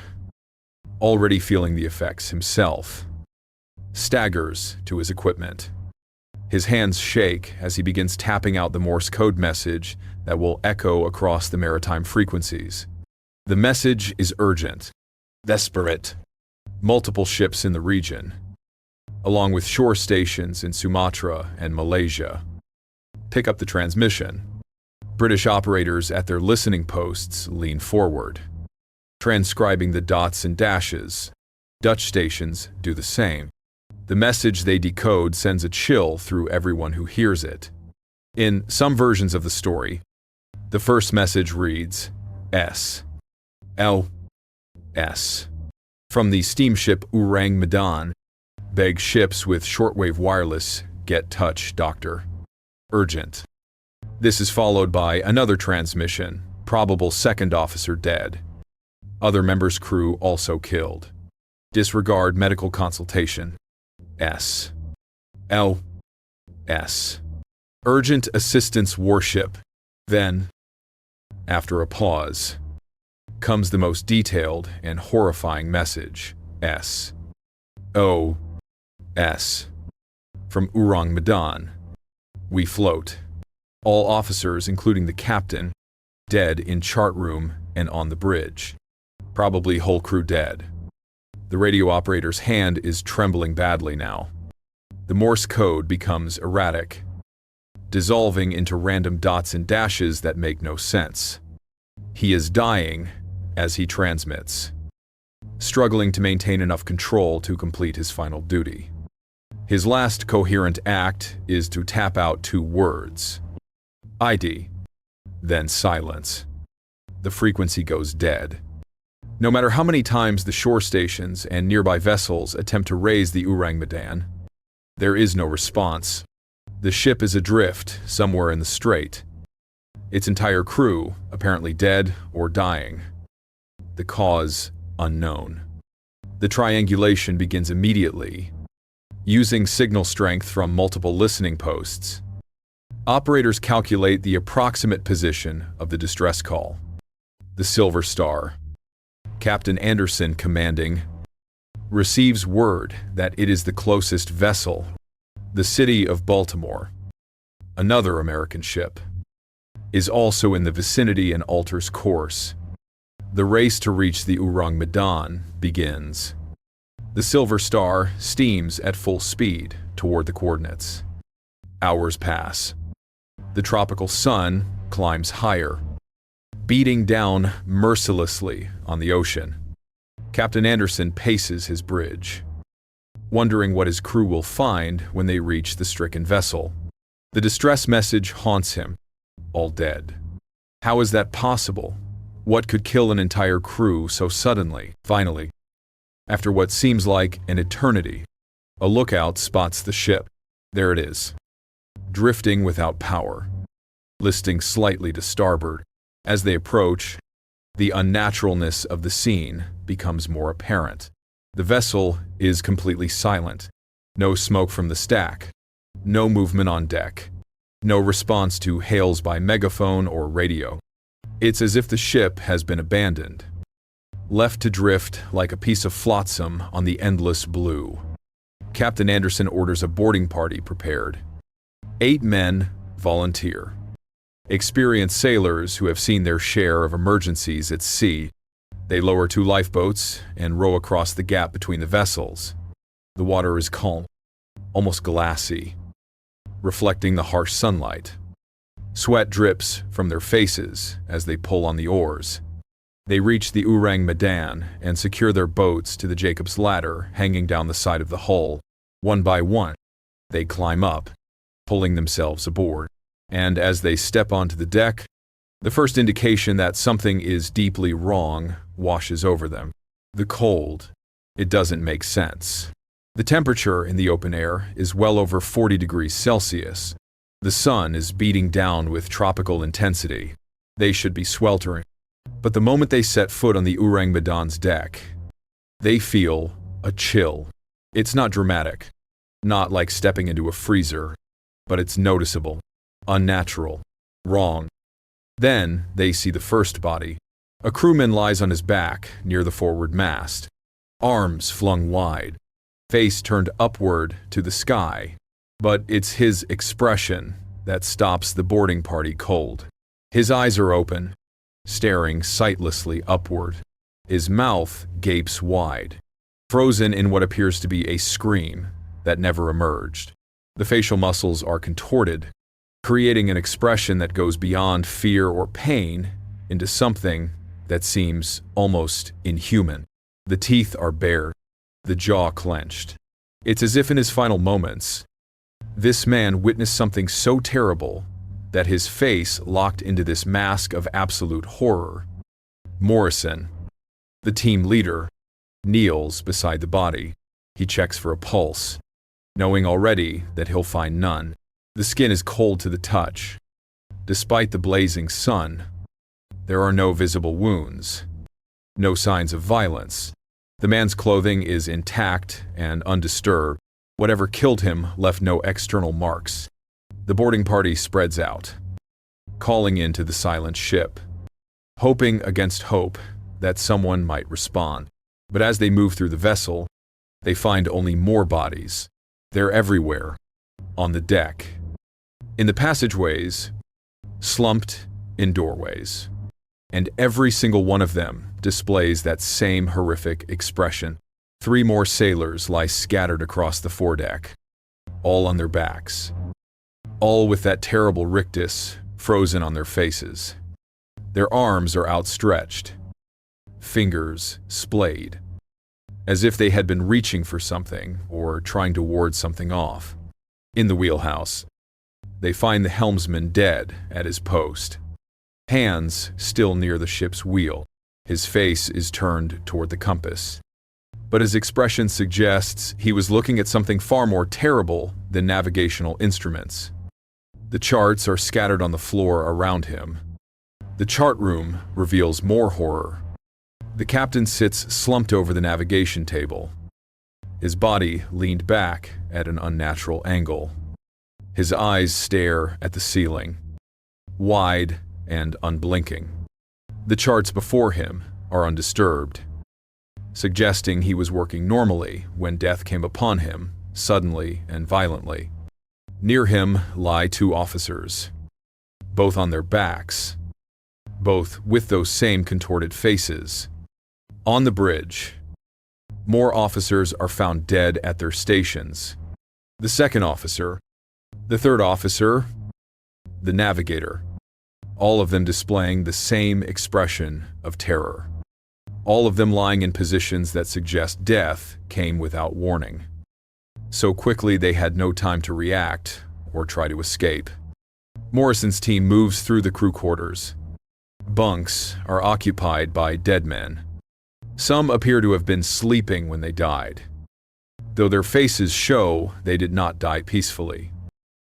already feeling the effects himself, staggers to his equipment. His hands shake as he begins tapping out the Morse code message that will echo across the maritime frequencies. The message is urgent, desperate. Multiple ships in the region, along with shore stations in Sumatra and Malaysia, pick up the transmission. British operators at their listening posts lean forward, transcribing the dots and dashes. Dutch stations do the same. The message they decode sends a chill through everyone who hears it. In some versions of the story, the first message reads, S.O.S. From the steamship Ourang Medan, beg ships with shortwave wireless, get touch, doctor. Urgent. This is followed by another transmission, probable second officer dead. Other members' crew also killed. Disregard medical consultation. S.O.S. Urgent assistance warship. Then, after a pause, comes the most detailed and horrifying message. S.O.S. From Ourang Medan. We float. All officers, including the captain, dead in chart room and on the bridge. Probably whole crew dead. The radio operator's hand is trembling badly now. The Morse code becomes erratic, dissolving into random dots and dashes that make no sense. He is dying as he transmits, struggling to maintain enough control to complete his final duty. His last coherent act is to tap out 2 words. ID. Then silence. The frequency goes dead. No matter how many times the shore stations and nearby vessels attempt to raise the Ourang Medan, there is no response. The ship is adrift somewhere in the strait. Its entire crew apparently dead or dying. The cause unknown. The triangulation begins immediately. Using signal strength from multiple listening posts, operators calculate the approximate position of the distress call. The Silver Star, Captain Anderson commanding, receives word that it is the closest vessel, the city of Baltimore. Another American ship is also in the vicinity and alters course. The race to reach the Ourang Medan begins. The Silver Star steams at full speed toward the coordinates. Hours pass. The tropical sun climbs higher, beating down mercilessly on the ocean. Captain Anderson paces his bridge, wondering what his crew will find when they reach the stricken vessel. The distress message haunts him. All dead. How is that possible? What could kill an entire crew so suddenly? Finally, after what seems like an eternity, a lookout spots the ship. There it is, drifting without power, listing slightly to starboard. As they approach, the unnaturalness of the scene becomes more apparent. The vessel is completely silent. No smoke from the stack. No movement on deck. No response to hails by megaphone or radio. It's as if the ship has been abandoned, left to drift like a piece of flotsam on the endless blue. Captain Anderson orders a boarding party prepared. 8 men volunteer. Experienced sailors who have seen their share of emergencies at sea. They lower 2 lifeboats and row across the gap between the vessels. The water is calm, almost glassy, reflecting the harsh sunlight. Sweat drips from their faces as they pull on the oars. They reach the Ourang Medan and secure their boats to the Jacob's ladder hanging down the side of the hull. One by one, they climb up, pulling themselves aboard. And as they step onto the deck, the first indication that something is deeply wrong washes over them. The cold. It doesn't make sense. The temperature in the open air is well over 40 degrees Celsius. The sun is beating down with tropical intensity. They should be sweltering. But the moment they set foot on the Ourang Medan's deck, they feel a chill. It's not dramatic, not like stepping into a freezer, but it's noticeable, unnatural, wrong. Then they see the first body. A crewman lies on his back near the forward mast, arms flung wide, face turned upward to the sky. But it's his expression that stops the boarding party cold. His eyes are open, staring sightlessly upward. His mouth gapes wide, frozen in what appears to be a scream that never emerged. The facial muscles are contorted, creating an expression that goes beyond fear or pain into something that seems almost inhuman. The teeth are bared, the jaw clenched. It's as if in his final moments, this man witnessed something so terrible that his face locked into this mask of absolute horror. Morrison, the team leader, kneels beside the body. He checks for a pulse, knowing already that he'll find none. The skin is cold to the touch. Despite the blazing sun, there are no visible wounds, no signs of violence. The man's clothing is intact and undisturbed. Whatever killed him left no external marks. The boarding party spreads out, calling into the silent ship, hoping against hope that someone might respond. But as they move through the vessel, they find only more bodies. They're everywhere, on the deck, in the passageways, slumped in doorways. And every single one of them displays that same horrific expression. 3 more sailors lie scattered across the foredeck, all on their backs, all with that terrible rictus frozen on their faces. Their arms are outstretched, fingers splayed, as if they had been reaching for something or trying to ward something off. In the wheelhouse, they find the helmsman dead at his post, hands still near the ship's wheel. His face is turned toward the compass, but his expression suggests he was looking at something far more terrible than navigational instruments. The charts are scattered on the floor around him. The chart room reveals more horror. The captain sits slumped over the navigation table, his body leaned back at an unnatural angle. His eyes stare at the ceiling, wide and unblinking. The charts before him are undisturbed, suggesting he was working normally when death came upon him, suddenly and violently. Near him lie 2 officers, both on their backs, both with those same contorted faces. On the bridge, more officers are found dead at their stations. The second officer, the third officer, the navigator, all of them displaying the same expression of terror. All of them lying in positions that suggest death came without warning. So quickly they had no time to react or try to escape. Morrison's team moves through the crew quarters. Bunks are occupied by dead men. Some appear to have been sleeping when they died, though their faces show they did not die peacefully.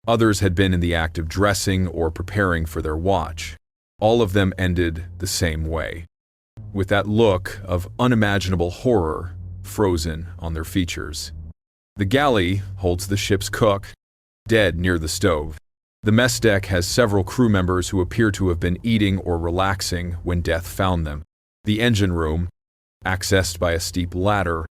Others had been in the act of dressing or preparing for their watch. All of them ended the same way, with that look of unimaginable horror frozen on their features. The galley holds the ship's cook, dead near the stove. The mess deck has several crew members who appear to have been eating or relaxing when death found them. The engine room, accessed by a steep ladder,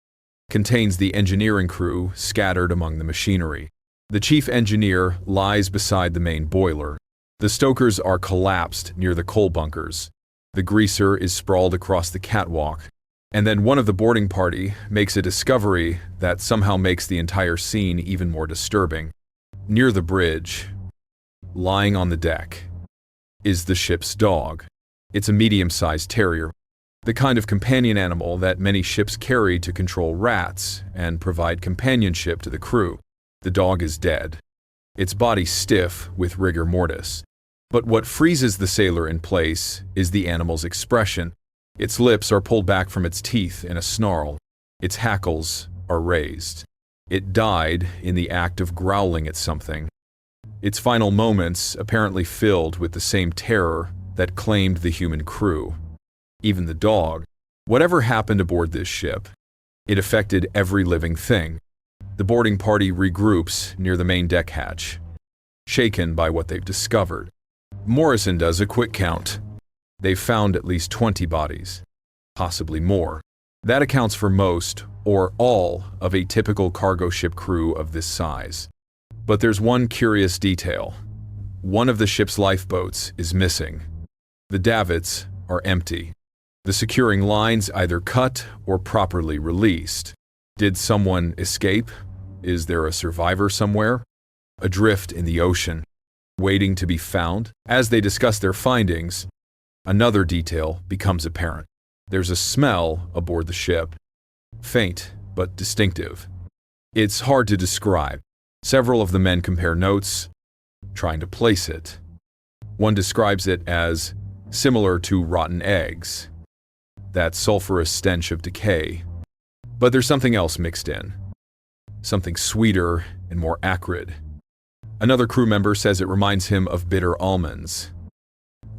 contains the engineering crew scattered among the machinery. The chief engineer lies beside the main boiler, The stokers are collapsed near the coal bunkers. The greaser is sprawled across the catwalk. And then one of the boarding party makes a discovery that somehow makes the entire scene even more disturbing. Near the bridge, lying on the deck, is the ship's dog. It's a medium-sized terrier, the kind of companion animal that many ships carry to control rats and provide companionship to the crew. The dog is dead, its body stiff with rigor mortis. But what freezes the sailor in place is the animal's expression. Its lips are pulled back from its teeth in a snarl. Its hackles are raised. It died in the act of growling at something. Its final moments apparently filled with the same terror that claimed the human crew. Even the dog. Whatever happened aboard this ship, it affected every living thing. The boarding party regroups near the main deck hatch, shaken by what they've discovered. Morrison does a quick count. They've found at least 20 bodies, possibly more. That accounts for most, or all, of a typical cargo ship crew of this size. But there's one curious detail. One of the ship's lifeboats is missing. The davits are empty. The securing lines either cut or properly released. Did someone escape? Is there a survivor somewhere? Adrift in the ocean, waiting to be found? As they discuss their findings, another detail becomes apparent. There's a smell aboard the ship. Faint, but distinctive. It's hard to describe. Several of the men compare notes, trying to place it. One describes it as similar to rotten eggs, that sulfurous stench of decay. But there's something else mixed in. Something sweeter and more acrid. Another crew member says it reminds him of bitter almonds,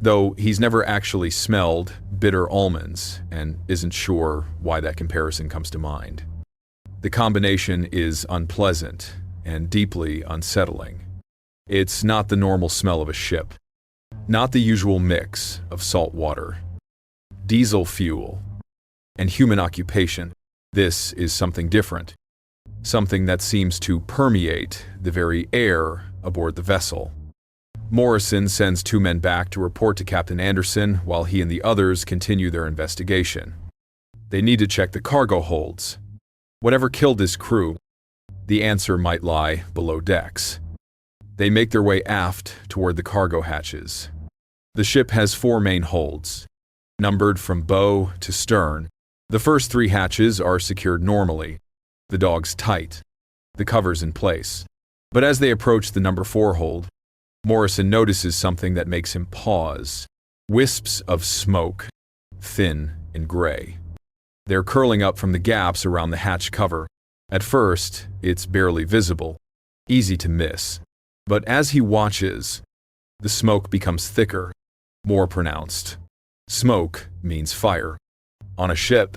though he's never actually smelled bitter almonds and isn't sure why that comparison comes to mind. The combination is unpleasant and deeply unsettling. It's not the normal smell of a ship, not the usual mix of salt water, diesel fuel, and human occupation. This is something different, something that seems to permeate the very air aboard the vessel. Morrison sends 2 men back to report to Captain Anderson while he and the others continue their investigation. They need to check the cargo holds. Whatever killed this crew, the answer might lie below decks. They make their way aft toward the cargo hatches. The ship has 4 main holds, numbered from bow to stern. The first 3 hatches are secured normally. The dog's tight, the cover's in place. But as they approach the number 4 hold, Morrison notices something that makes him pause. Wisps of smoke, thin and gray. They're curling up from the gaps around the hatch cover. At first, it's barely visible, easy to miss. But as he watches, the smoke becomes thicker, more pronounced. Smoke means fire. On a ship,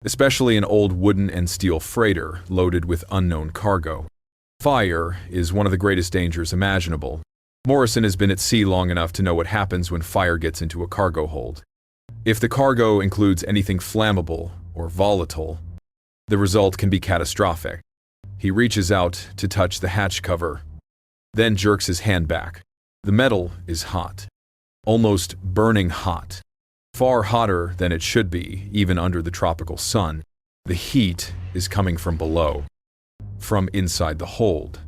especially an old wooden and steel freighter loaded with unknown cargo. Fire is one of the greatest dangers imaginable. Morrison has been at sea long enough to know what happens when fire gets into a cargo hold. If the cargo includes anything flammable or volatile, the result can be catastrophic. He reaches out to touch the hatch cover, then jerks his hand back. The metal is hot, almost burning hot. Far hotter than it should be, even under the tropical sun. The heat is coming from below, from inside the hold.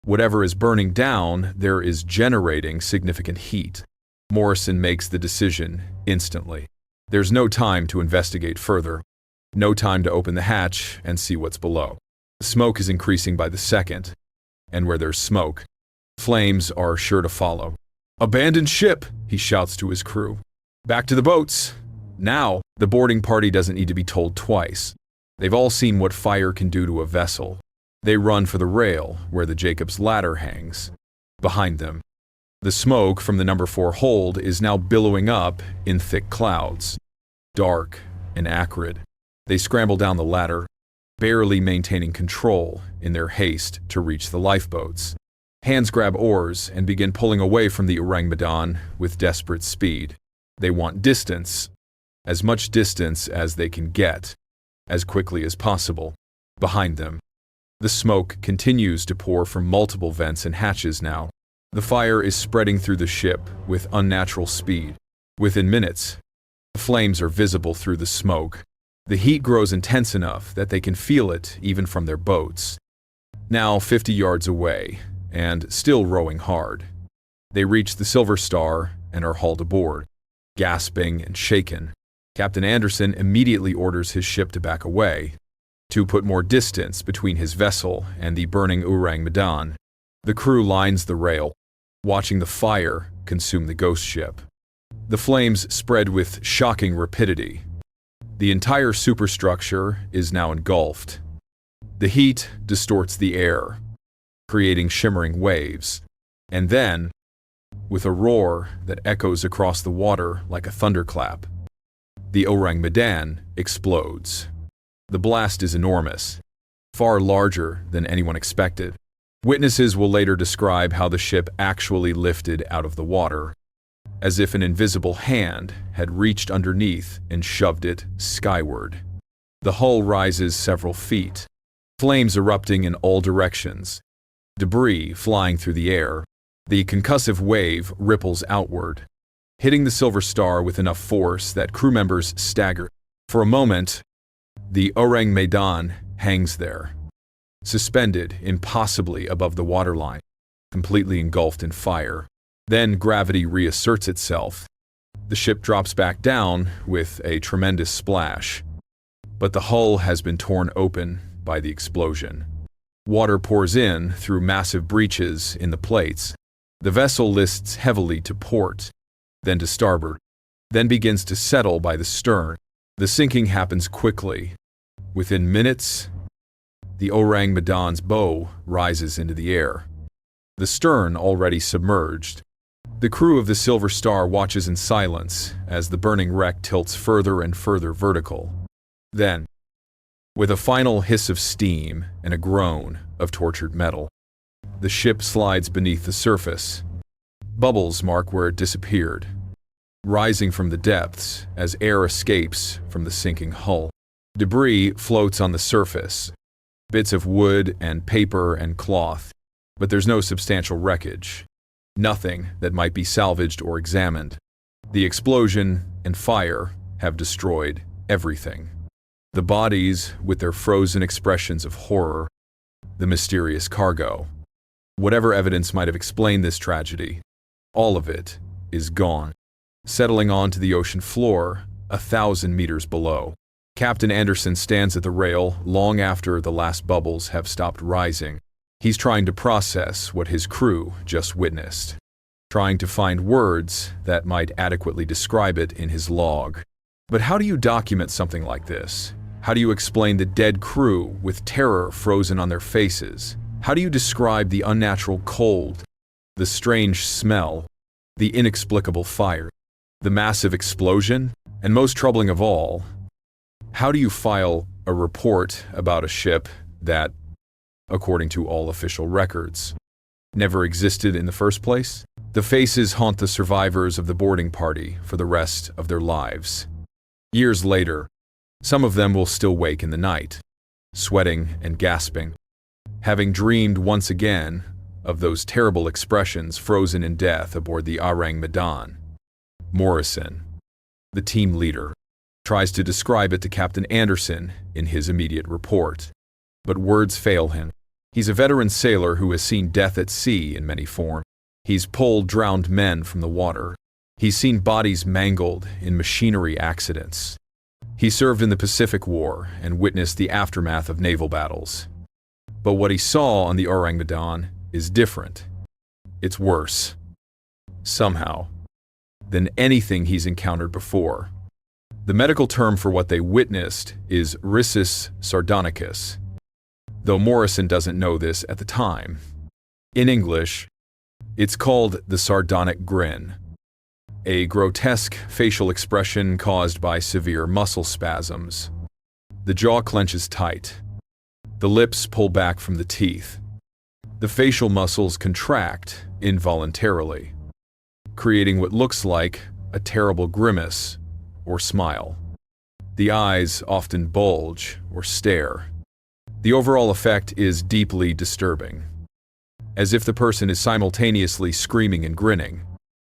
Whatever is burning down, there is generating significant heat. Morrison makes the decision instantly. There's no time to investigate further. No time to open the hatch and see what's below. The smoke is increasing by the second, and where there's smoke, flames are sure to follow. "Abandon ship!" he shouts to his crew. "Back to the boats!" Now, the boarding party doesn't need to be told twice. They've all seen what fire can do to a vessel. They run for the rail, where the Jacob's ladder hangs. Behind them, the smoke from the number 4 hold is now billowing up in thick clouds, dark and acrid. They scramble down the ladder, barely maintaining control in their haste to reach the lifeboats. Hands grab oars and begin pulling away from the Ourang Medan with desperate speed. They want distance, as much distance as they can get, as quickly as possible. Behind them, the smoke continues to pour from multiple vents and hatches now. The fire is spreading through the ship with unnatural speed. Within minutes, the flames are visible through the smoke. The heat grows intense enough that they can feel it even from their boats. Now 50 yards away, and still rowing hard, they reach the Silver Star and are hauled aboard. Gasping and shaken, Captain Anderson immediately orders his ship to back away, to put more distance between his vessel and the burning Ourang Medan. The crew lines the rail, watching the fire consume the ghost ship. The flames spread with shocking rapidity. The entire superstructure is now engulfed. The heat distorts the air, creating shimmering waves. And then, with a roar that echoes across the water like a thunderclap, the Ourang Medan explodes. The blast is enormous, far larger than anyone expected. Witnesses will later describe how the ship actually lifted out of the water, as if an invisible hand had reached underneath and shoved it skyward. The hull rises several feet, flames erupting in all directions, debris flying through the air. The concussive wave ripples outward, hitting the Silver Star with enough force that crew members stagger. For a moment, the Ourang Medan hangs there, suspended impossibly above the waterline, completely engulfed in fire. Then gravity reasserts itself. The ship drops back down with a tremendous splash, but the hull has been torn open by the explosion. Water pours in through massive breaches in the plates. The vessel lists heavily to port, then to starboard, then begins to settle by the stern. The sinking happens quickly. Within minutes, the Ourang Medan's bow rises into the air, the stern already submerged. The crew of the Silver Star watches in silence as the burning wreck tilts further and further vertical. Then, with a final hiss of steam and a groan of tortured metal, the ship slides beneath the surface. Bubbles mark where it disappeared, rising from the depths as air escapes from the sinking hull. Debris floats on the surface, bits of wood and paper and cloth, but there's no substantial wreckage. Nothing that might be salvaged or examined. The explosion and fire have destroyed everything. The bodies with their frozen expressions of horror, the mysterious cargo. Whatever evidence might have explained this tragedy, all of it is gone, settling onto the ocean floor 1,000 meters below. Captain Anderson stands at the rail long after the last bubbles have stopped rising. He's trying to process what his crew just witnessed, trying to find words that might adequately describe it in his log. But how do you document something like this? How do you explain the dead crew with terror frozen on their faces? How do you describe the unnatural cold, the strange smell, the inexplicable fire, the massive explosion, and most troubling of all, how do you file a report about a ship that, according to all official records, never existed in the first place? The faces haunt the survivors of the boarding party for the rest of their lives. Years later, some of them will still wake in the night, sweating and gasping, having dreamed once again of those terrible expressions frozen in death aboard the Ourang Medan. Morrison, the team leader, tries to describe it to Captain Anderson in his immediate report, but words fail him. He's a veteran sailor who has seen death at sea in many forms. He's pulled drowned men from the water. He's seen bodies mangled in machinery accidents. He served in the Pacific War and witnessed the aftermath of naval battles. But what he saw on the Ourang Medan is different. It's worse, somehow, than anything he's encountered before. The medical term for what they witnessed is rhesus sardonicus, though Morrison doesn't know this at the time. In English, it's called the sardonic grin, a grotesque facial expression caused by severe muscle spasms. The jaw clenches tight. The lips pull back from the teeth. The facial muscles contract involuntarily, creating what looks like a terrible grimace or smile. The eyes often bulge or stare. The overall effect is deeply disturbing. as if the person is simultaneously screaming and grinning.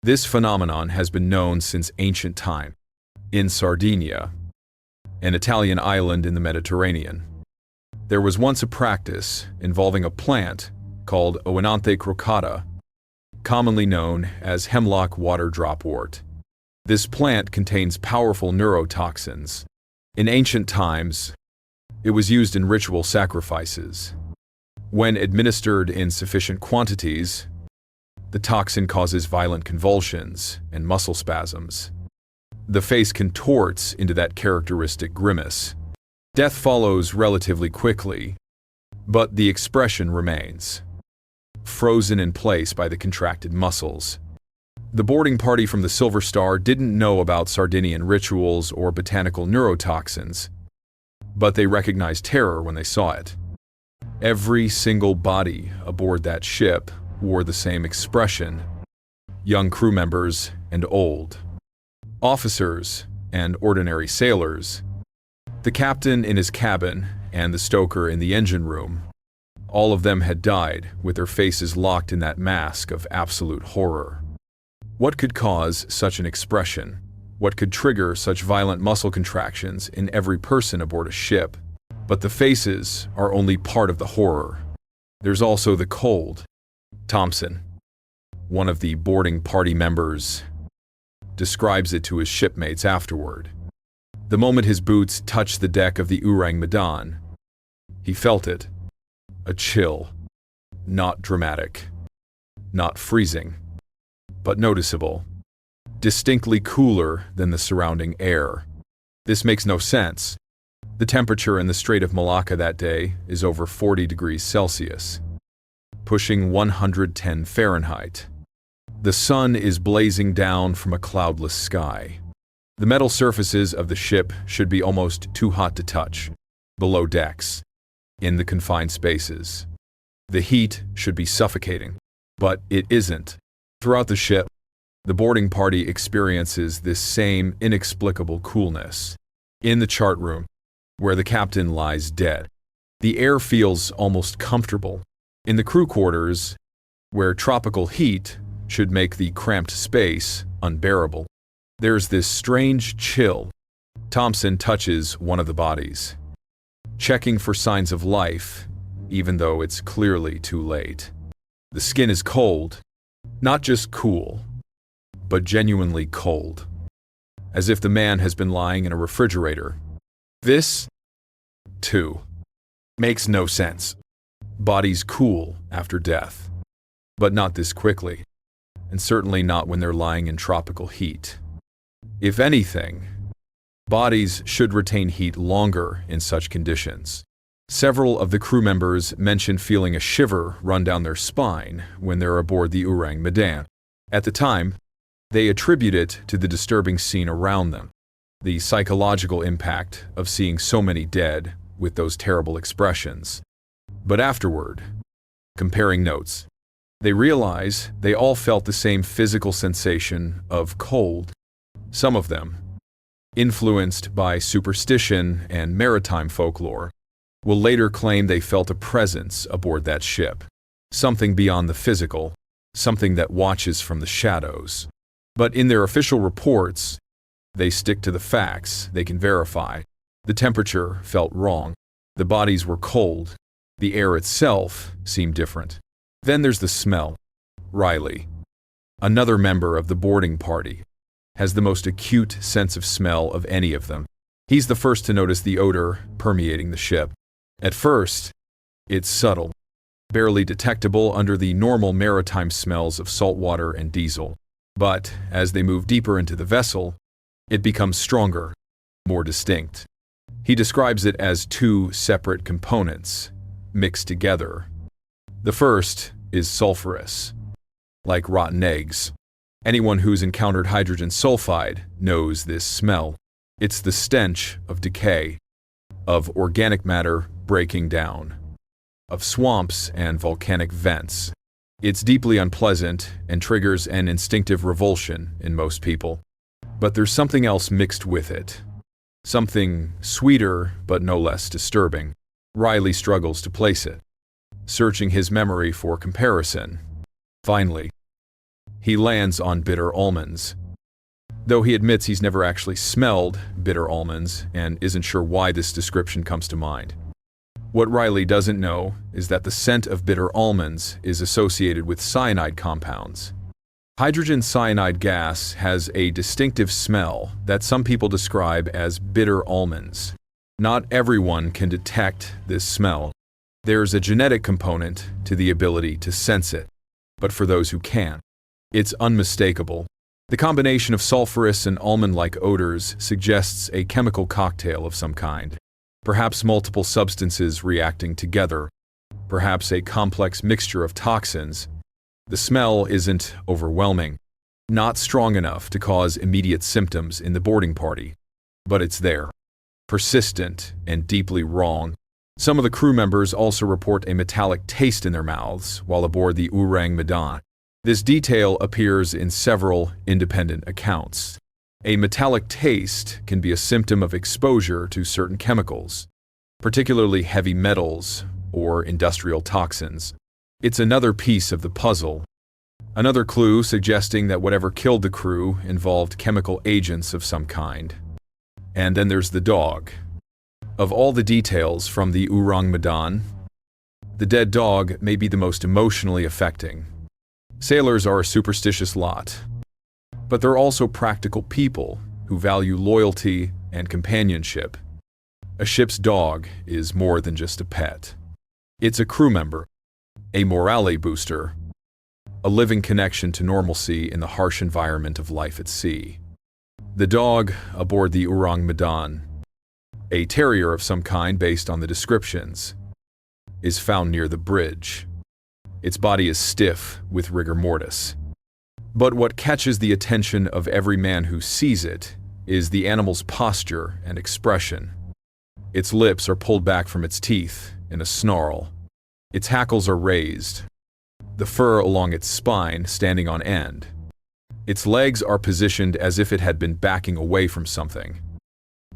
This phenomenon has been known since ancient time. In Sardinia, an Italian island in the Mediterranean, there was once a practice involving a plant called Oenanthe crocata, commonly known as hemlock water dropwort. This plant contains powerful neurotoxins. In ancient times, it was used in ritual sacrifices. When administered in sufficient quantities, the toxin causes violent convulsions and muscle spasms. The face contorts into that characteristic grimace. Death follows relatively quickly, but the expression remains, frozen in place by the contracted muscles. The boarding party from the Silver Star didn't know about Sardinian rituals or botanical neurotoxins, but they recognized terror when they saw it. Every single body aboard that ship wore the same expression, young crew members and old, officers and ordinary sailors, the captain in his cabin and the stoker in the engine room. All of them had died with their faces locked in that mask of absolute horror. What could cause such an expression? What could trigger such violent muscle contractions in every person aboard a ship? But the faces are only part of the horror. There's also the cold. Thompson, one of the boarding party members, describes it to his shipmates afterward. The moment his boots touched the deck of the Ourang Medan, he felt it. A chill. Not dramatic. Not freezing. But noticeable. Distinctly cooler than the surrounding air. This makes no sense. The temperature in the Strait of Malacca that day is over 40 degrees Celsius, pushing 110 Fahrenheit. The sun is blazing down from a cloudless sky. The metal surfaces of the ship should be almost too hot to touch. Below decks, in the confined spaces, the heat should be suffocating, but it isn't. Throughout the ship, the boarding party experiences this same inexplicable coolness. In the chart room, where the captain lies dead, the air feels almost comfortable. In the crew quarters, where tropical heat should make the cramped space unbearable, there's this strange chill. Thompson touches one of the bodies, checking for signs of life, even though it's clearly too late. The skin is cold, not just cool, but genuinely cold, as if the man has been lying in a refrigerator. This, too, makes no sense. Bodies cool after death, but not this quickly, and certainly not when they're lying in tropical heat. If anything, bodies should retain heat longer in such conditions. Several of the crew members mention feeling a shiver run down their spine when they're aboard the Ourang Medan. At the time, they attribute it to the disturbing scene around them, the psychological impact of seeing so many dead with those terrible expressions. But afterward, comparing notes, they realize they all felt the same physical sensation of cold. Some of them, influenced by superstition and maritime folklore, will later claim they felt a presence aboard that ship, something beyond the physical, something that watches from the shadows. But in their official reports, they stick to the facts they can verify. The temperature felt wrong. The bodies were cold. The air itself seemed different. Then there's the smell. Riley, another member of the boarding party, has the most acute sense of smell of any of them. He's the first to notice the odor permeating the ship. At first, it's subtle, barely detectable under the normal maritime smells of salt water and diesel. But as they move deeper into the vessel, it becomes stronger, more distinct. He describes it as two separate components, mixed together. The first is sulfurous, like rotten eggs. Anyone who's encountered hydrogen sulfide knows this smell. It's the stench of decay, of organic matter breaking down, of swamps and volcanic vents. It's deeply unpleasant and triggers an instinctive revulsion in most people. But there's something else mixed with it. Something sweeter but no less disturbing. Riley struggles to place it. searching his memory for comparison. Finally, he lands on bitter almonds. Though he admits he's never actually smelled bitter almonds and isn't sure why this description comes to mind. What Riley doesn't know is that the scent of bitter almonds is associated with cyanide compounds. Hydrogen cyanide gas has a distinctive smell that some people describe as bitter almonds. Not everyone can detect this smell. There's a genetic component to the ability to sense it, but for those who can, it's unmistakable. The combination of sulfurous and almond-like odors suggests a chemical cocktail of some kind. Perhaps multiple substances reacting together, perhaps a complex mixture of toxins. The smell isn't overwhelming, not strong enough to cause immediate symptoms in the boarding party, but it's there, persistent and deeply wrong. Some of the crew members also report a metallic taste in their mouths while aboard the Ourang Medan. This detail appears in several independent accounts. A metallic taste can be a symptom of exposure to certain chemicals, particularly heavy metals or industrial toxins. It's another piece of the puzzle, another clue suggesting that whatever killed the crew involved chemical agents of some kind. And then there's the dog. Of all the details from the Ourang Medan, the dead dog may be the most emotionally affecting. Sailors are a superstitious lot, but they're also practical people who value loyalty and companionship. A ship's dog is more than just a pet. It's a crew member, a morale booster, a living connection to normalcy in the harsh environment of life at sea. The dog aboard the Ourang Medan, a terrier of some kind based on the descriptions, is found near the bridge. Its body is stiff with rigor mortis. But what catches the attention of every man who sees it is the animal's posture and expression. Its lips are pulled back from its teeth in a snarl. Its hackles are raised, the fur along its spine standing on end. Its legs are positioned as if it had been backing away from something,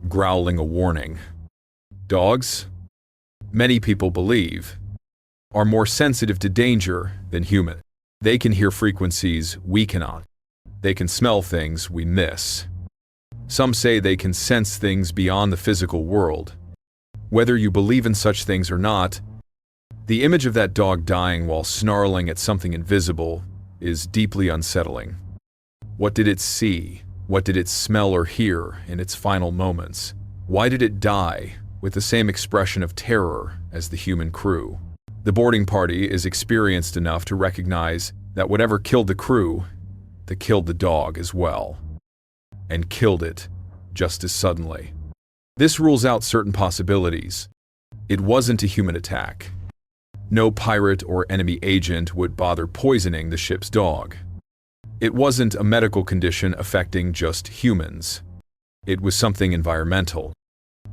growling a warning. Dogs, many people believe, are more sensitive to danger than human. They can hear frequencies we cannot. They can smell things we miss. Some say they can sense things beyond the physical world. Whether you believe in such things or not, the image of that dog dying while snarling at something invisible is deeply unsettling. What did it see? What did it smell or hear in its final moments? Why did it die with the same expression of terror as the human crew? The boarding party is experienced enough to recognize that whatever killed the crew, that killed the dog as well. And killed it just as suddenly. This rules out certain possibilities. It wasn't a human attack. No pirate or enemy agent would bother poisoning the ship's dog. It wasn't a medical condition affecting just humans. It was something environmental,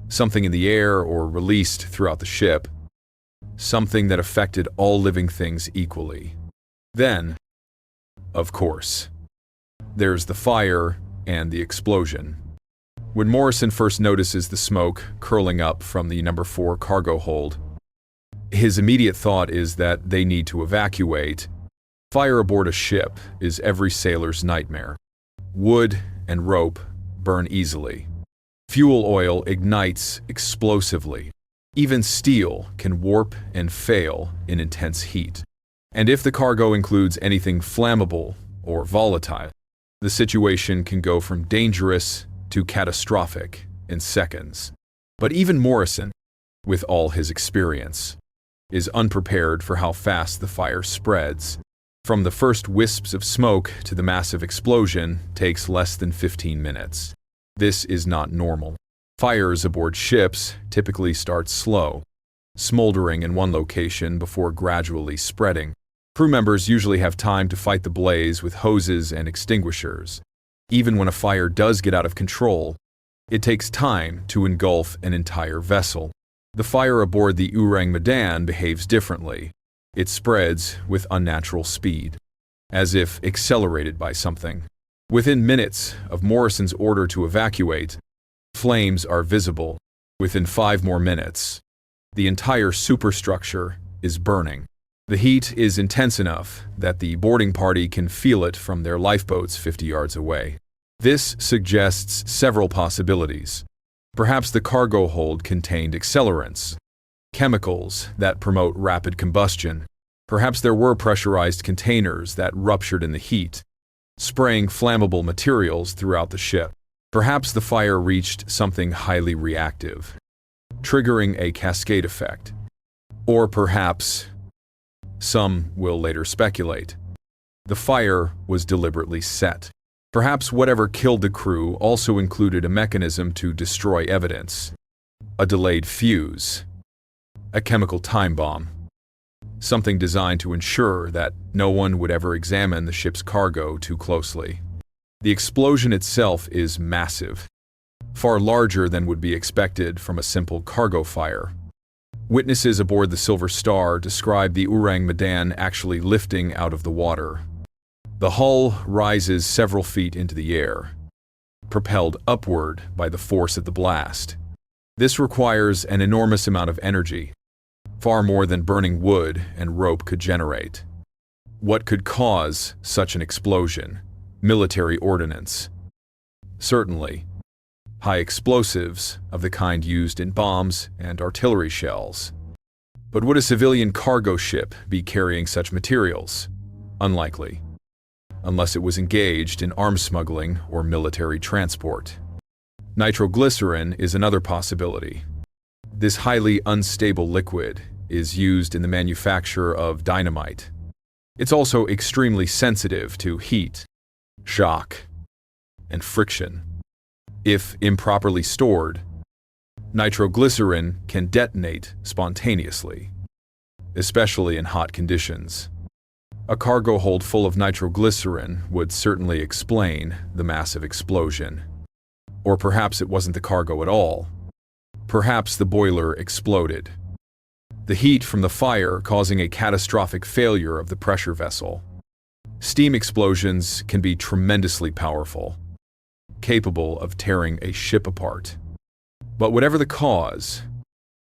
something in the air or released throughout the ship, something that affected all living things equally. Then, of course, there's the fire and the explosion. When Morrison first notices the smoke curling up from the No. 4 cargo hold, his immediate thought is that they need to evacuate. Fire aboard a ship is every sailor's nightmare. Wood and rope burn easily. Fuel oil ignites explosively. Even steel can warp and fail in intense heat. And if the cargo includes anything flammable or volatile, the situation can go from dangerous to catastrophic in seconds. But even Morrison, with all his experience, is unprepared for how fast the fire spreads. From the first wisps of smoke to the massive explosion takes less than 15 minutes. This is not normal. Fires aboard ships typically start slow, smoldering in one location before gradually spreading. Crew members usually have time to fight the blaze with hoses and extinguishers. Even when a fire does get out of control, it takes time to engulf an entire vessel. The fire aboard the Ourang Medan behaves differently. It spreads with unnatural speed, as if accelerated by something. Within minutes of Morrison's order to evacuate, flames are visible. Within 5 more minutes, the entire superstructure is burning. The heat is intense enough that the boarding party can feel it from their lifeboats 50 yards away. This suggests several possibilities. Perhaps the cargo hold contained accelerants, chemicals that promote rapid combustion. Perhaps there were pressurized containers that ruptured in the heat, spraying flammable materials throughout the ship. Perhaps the fire reached something highly reactive, triggering a cascade effect. Or perhaps, some will later speculate, the fire was deliberately set. Perhaps whatever killed the crew also included a mechanism to destroy evidence, a delayed fuse, a chemical time bomb, something designed to ensure that no one would ever examine the ship's cargo too closely. The explosion itself is massive, far larger than would be expected from a simple cargo fire. Witnesses aboard the Silver Star describe the Ourang Medan actually lifting out of the water. The hull rises several feet into the air, propelled upward by the force of the blast. This requires an enormous amount of energy, far more than burning wood and rope could generate. What could cause such an explosion? Military ordnance. Certainly. High explosives of the kind used in bombs and artillery shells. But would a civilian cargo ship be carrying such materials? Unlikely, unless it was engaged in arms smuggling or military transport. Nitroglycerin is another possibility. This highly unstable liquid is used in the manufacture of dynamite. It's also extremely sensitive to heat, shock, and friction. If improperly stored, nitroglycerin can detonate spontaneously, especially in hot conditions. A cargo hold full of nitroglycerin would certainly explain the massive explosion. Or perhaps it wasn't the cargo at all. Perhaps the boiler exploded, the heat from the fire causing a catastrophic failure of the pressure vessel. Steam explosions can be tremendously powerful, capable of tearing a ship apart. But whatever the cause,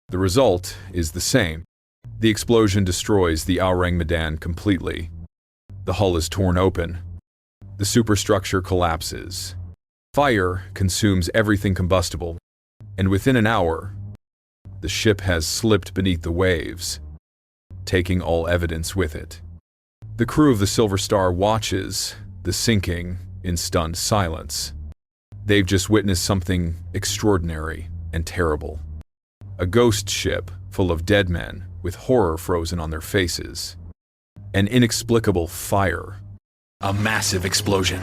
the result is the same. The explosion destroys the Ourang Medan completely. The hull is torn open. The superstructure collapses. Fire consumes everything combustible, and within an hour, the ship has slipped beneath the waves, taking all evidence with it. The crew of the Silver Star watches the sinking in stunned silence. They've just witnessed something extraordinary and terrible. A ghost ship full of dead men with horror frozen on their faces. An inexplicable fire. A massive explosion.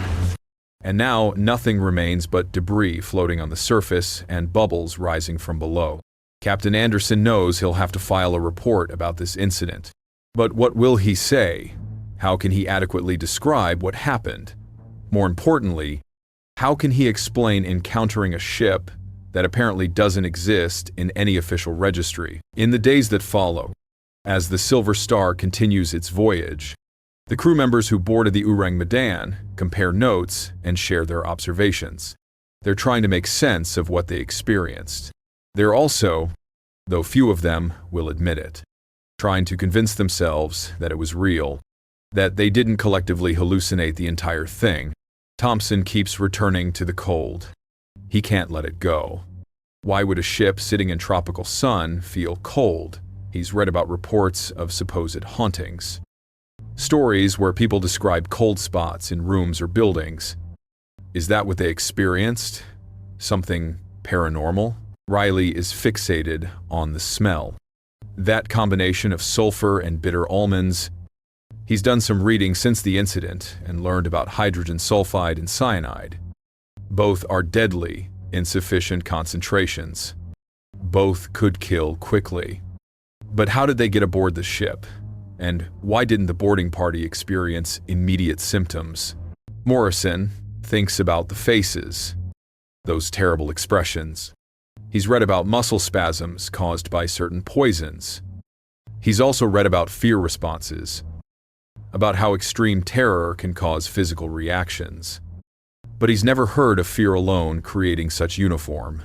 And now nothing remains but debris floating on the surface and bubbles rising from below. Captain Anderson knows he'll have to file a report about this incident. But what will he say? How can he adequately describe what happened? More importantly, how can he explain encountering a ship that apparently doesn't exist in any official registry? In the days that follow, as the Silver Star continues its voyage, the crew members who boarded the Ourang Medan compare notes and share their observations. They're trying to make sense of what they experienced. They're also, though few of them will admit it, trying to convince themselves that it was real, that they didn't collectively hallucinate the entire thing. Thompson keeps returning to the cold. He can't let it go. Why would a ship sitting in tropical sun feel cold? He's read about reports of supposed hauntings. Stories where people describe cold spots in rooms or buildings. Is that what they experienced? Something paranormal? Riley is fixated on the smell. That combination of sulfur and bitter almonds. He's done some reading since the incident and learned about hydrogen sulfide and cyanide. Both are deadly in sufficient concentrations. Both could kill quickly. But how did they get aboard the ship? And why didn't the boarding party experience immediate symptoms? Morrison thinks about the faces, those terrible expressions. He's read about muscle spasms caused by certain poisons. He's also read about fear responses, about how extreme terror can cause physical reactions. But he's never heard of fear alone creating such uniform,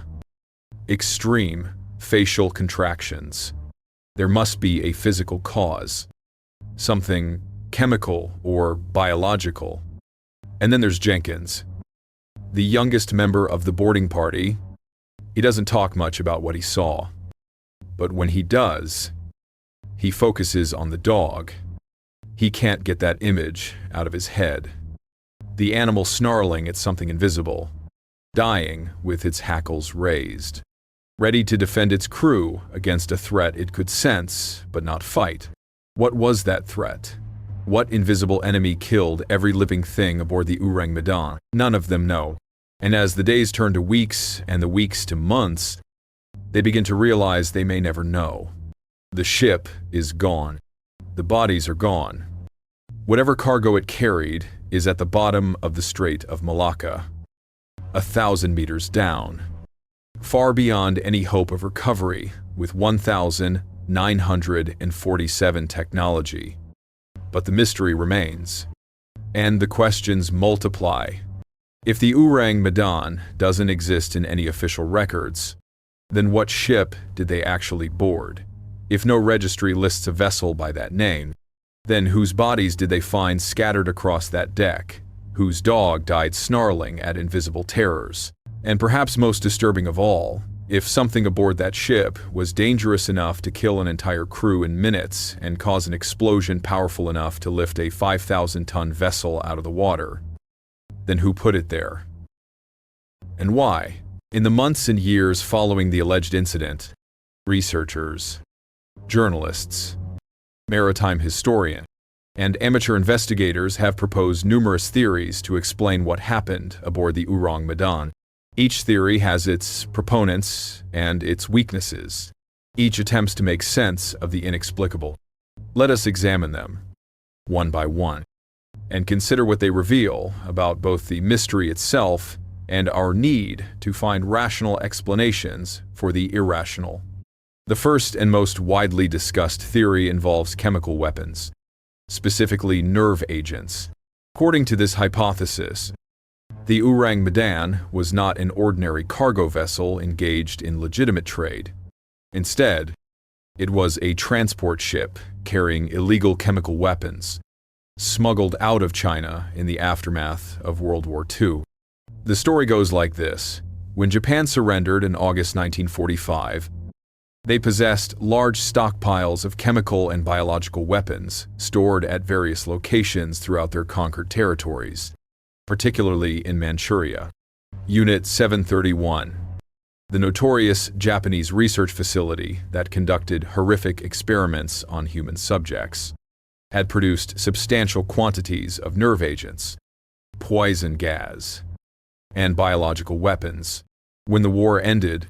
extreme facial contractions. There must be a physical cause, something chemical or biological. And then there's Jenkins, the youngest member of the boarding party. He doesn't talk much about what he saw, but when he does, he focuses on the dog. He can't get that image out of his head. The animal snarling at something invisible, dying with its hackles raised, ready to defend its crew against a threat it could sense but not fight. What was that threat? What invisible enemy killed every living thing aboard the Ourang Medan? None of them know. And as the days turn to weeks and the weeks to months, they begin to realize they may never know. The ship is gone. The bodies are gone. Whatever cargo it carried is at the bottom of the Strait of Malacca, 1,000 meters down, far beyond any hope of recovery, with 1,947 technology. But the mystery remains, and the questions multiply. If the Ourang Medan doesn't exist in any official records, then what ship did they actually board? If no registry lists a vessel by that name, then whose bodies did they find scattered across that deck? Whose dog died snarling at invisible terrors? And perhaps most disturbing of all, if something aboard that ship was dangerous enough to kill an entire crew in minutes and cause an explosion powerful enough to lift a 5,000-ton vessel out of the water, then who put it there? And why? In the months and years following the alleged incident, researchers, journalists, maritime historians, and amateur investigators have proposed numerous theories to explain what happened aboard the Ourang Medan. Each theory has its proponents and its weaknesses. Each attempts to make sense of the inexplicable. Let us examine them, one by one, and consider what they reveal about both the mystery itself and our need to find rational explanations for the irrational. The first and most widely discussed theory involves chemical weapons, specifically nerve agents. According to this hypothesis, the Ourang Medan was not an ordinary cargo vessel engaged in legitimate trade. Instead, it was a transport ship carrying illegal chemical weapons, smuggled out of China in the aftermath of World War II. The story goes like this. When Japan surrendered in August 1945, they possessed large stockpiles of chemical and biological weapons stored at various locations throughout their conquered territories, particularly in Manchuria. Unit 731, the notorious Japanese research facility that conducted horrific experiments on human subjects, had produced substantial quantities of nerve agents, poison gas, and biological weapons. When the war ended,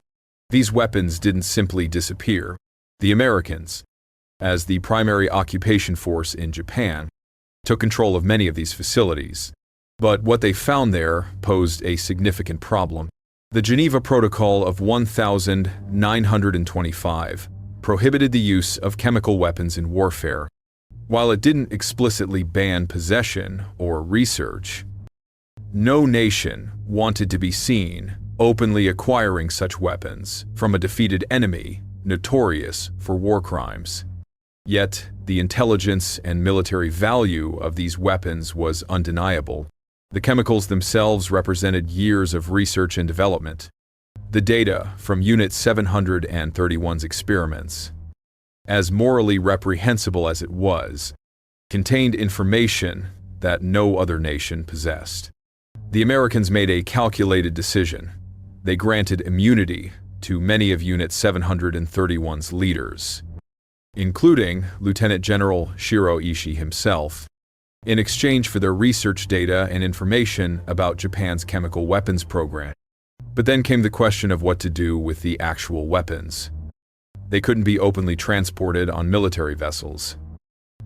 these weapons didn't simply disappear. The Americans, as the primary occupation force in Japan, took control of many of these facilities. But what they found there posed a significant problem. The Geneva Protocol of 1925 prohibited the use of chemical weapons in warfare. While it didn't explicitly ban possession or research, no nation wanted to be seen openly acquiring such weapons from a defeated enemy notorious for war crimes. Yet, the intelligence and military value of these weapons was undeniable. The chemicals themselves represented years of research and development. The data from Unit 731's experiments, as morally reprehensible as it was, contained information that no other nation possessed. The Americans made a calculated decision. They granted immunity to many of Unit 731's leaders, including Lieutenant General Shiro Ishii himself, in exchange for their research data and information about Japan's chemical weapons program. But then came the question of what to do with the actual weapons. They couldn't be openly transported on military vessels.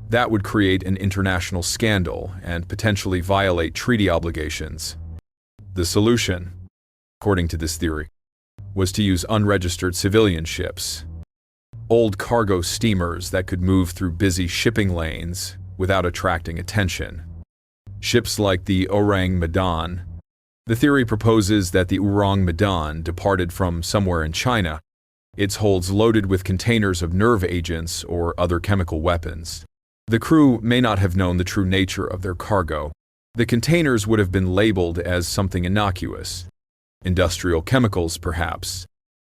That would create an international scandal and potentially violate treaty obligations. The solution, according to this theory, was to use unregistered civilian ships, old cargo steamers that could move through busy shipping lanes without attracting attention. Ships like the Ourang Medan. The theory proposes that the Ourang Medan departed from somewhere in China, Its holds loaded with containers of nerve agents or other chemical weapons. The crew may not have known the true nature of their cargo. The containers would have been labeled as something innocuous. Industrial chemicals, perhaps,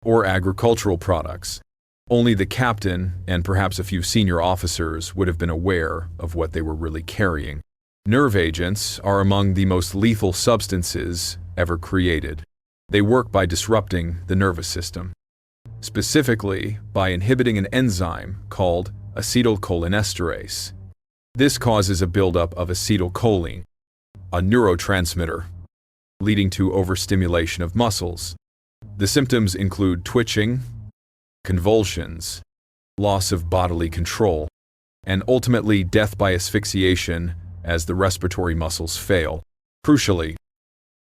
or agricultural products. Only the captain and perhaps a few senior officers would have been aware of what they were really carrying. Nerve agents are among the most lethal substances ever created. They work by disrupting the nervous system, specifically by inhibiting an enzyme called acetylcholinesterase. This causes a buildup of acetylcholine, a neurotransmitter, leading to overstimulation of muscles. The symptoms include twitching, convulsions, loss of bodily control, and ultimately death by asphyxiation as the respiratory muscles fail. Crucially,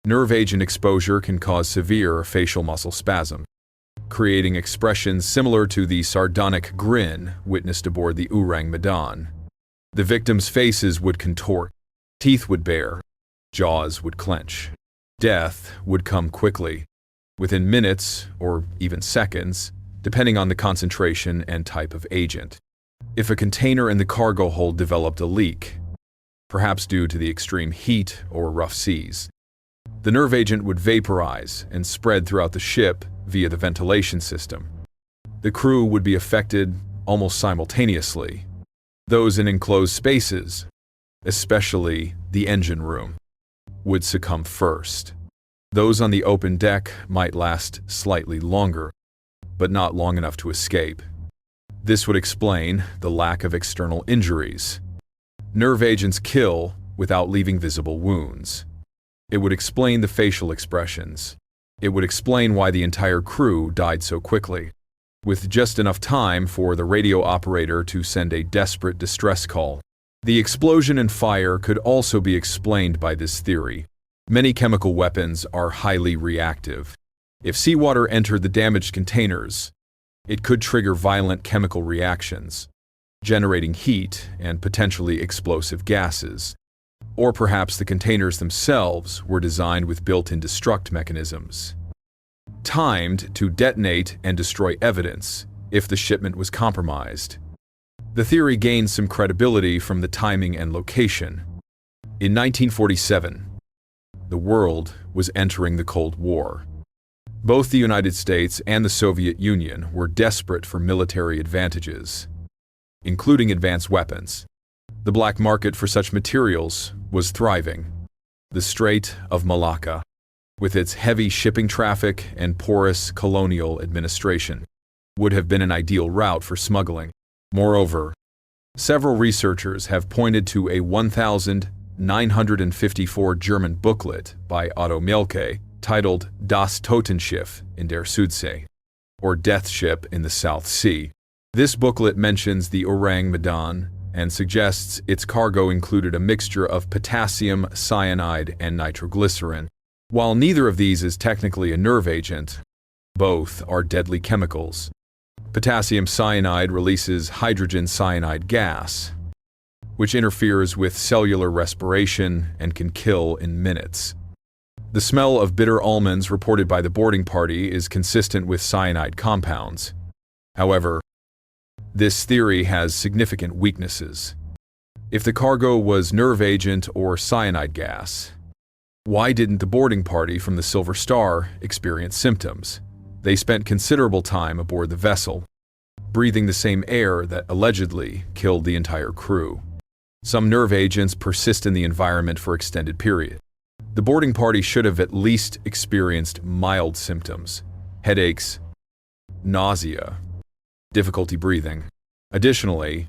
nerve agent exposure can cause severe facial muscle spasm, creating expressions similar to the sardonic grin witnessed aboard the Ourang Medan. The victims' faces would contort, teeth would bare, jaws would clench. Death would come quickly, within minutes or even seconds, depending on the concentration and type of agent. If a container in the cargo hold developed a leak, perhaps due to the extreme heat or rough seas, the nerve agent would vaporize and spread throughout the ship via the ventilation system. The crew would be affected almost simultaneously. Those in enclosed spaces, especially the engine room, would succumb first. Those on the open deck might last slightly longer, but not long enough to escape. This would explain the lack of external injuries. Nerve agents kill without leaving visible wounds. It would explain the facial expressions. It would explain why the entire crew died so quickly, with just enough time for the radio operator to send a desperate distress call. The explosion and fire could also be explained by this theory. Many chemical weapons are highly reactive. If seawater entered the damaged containers, it could trigger violent chemical reactions, generating heat and potentially explosive gases. Or perhaps the containers themselves were designed with built-in destruct mechanisms, timed to detonate and destroy evidence if the shipment was compromised. The theory gained some credibility from the timing and location. In 1947, the world was entering the Cold War. Both the United States and the Soviet Union were desperate for military advantages, including advanced weapons. The black market for such materials was thriving. The Strait of Malacca, with its heavy shipping traffic and porous colonial administration, would have been an ideal route for smuggling. Moreover, several researchers have pointed to a 1954 German booklet by Otto Mielke titled Das Totenschiff in der Südsee, or Death Ship in the South Sea. This booklet mentions the Ourang Medan and suggests its cargo included a mixture of potassium cyanide and nitroglycerin. While neither of these is technically a nerve agent, both are deadly chemicals. Potassium cyanide releases hydrogen cyanide gas, which interferes with cellular respiration and can kill in minutes. The smell of bitter almonds reported by the boarding party is consistent with cyanide compounds. However, this theory has significant weaknesses. If the cargo was nerve agent or cyanide gas, why didn't the boarding party from the Silver Star experience symptoms? They spent considerable time aboard the vessel, breathing the same air that allegedly killed the entire crew. Some nerve agents persist in the environment for extended periods. The boarding party should have at least experienced mild symptoms: headaches, nausea, difficulty breathing. Additionally,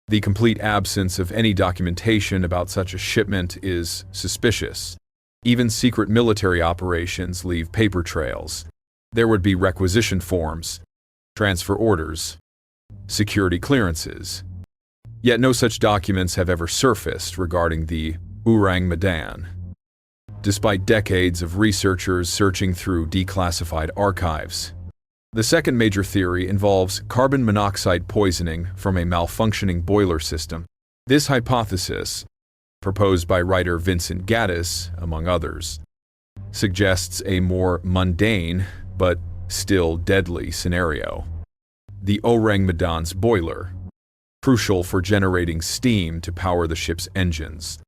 the complete absence of any documentation about such a shipment is suspicious. Even secret military operations leave paper trails. There would be requisition forms, transfer orders, security clearances. Yet no such documents have ever surfaced regarding the Ourang Medan, despite decades of researchers searching through declassified archives. The second major theory involves carbon monoxide poisoning from a malfunctioning boiler system. This hypothesis, proposed by writer Vincent Gaddis, among others, suggests a more mundane but still deadly scenario. The Ourang Medan's boiler, crucial for generating steam to power the ship's engines,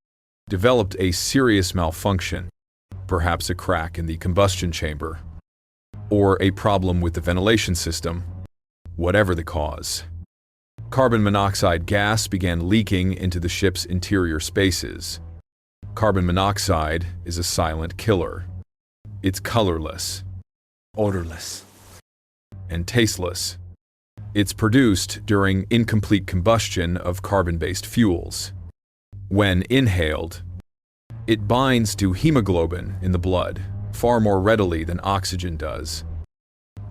developed a serious malfunction, perhaps a crack in the combustion chamber, or a problem with the ventilation system. Whatever the cause, carbon monoxide gas began leaking into the ship's interior spaces. Carbon monoxide is a silent killer. It's colorless, odorless, and tasteless. It's produced during incomplete combustion of carbon-based fuels. When inhaled, it binds to hemoglobin in the blood far more readily than oxygen does,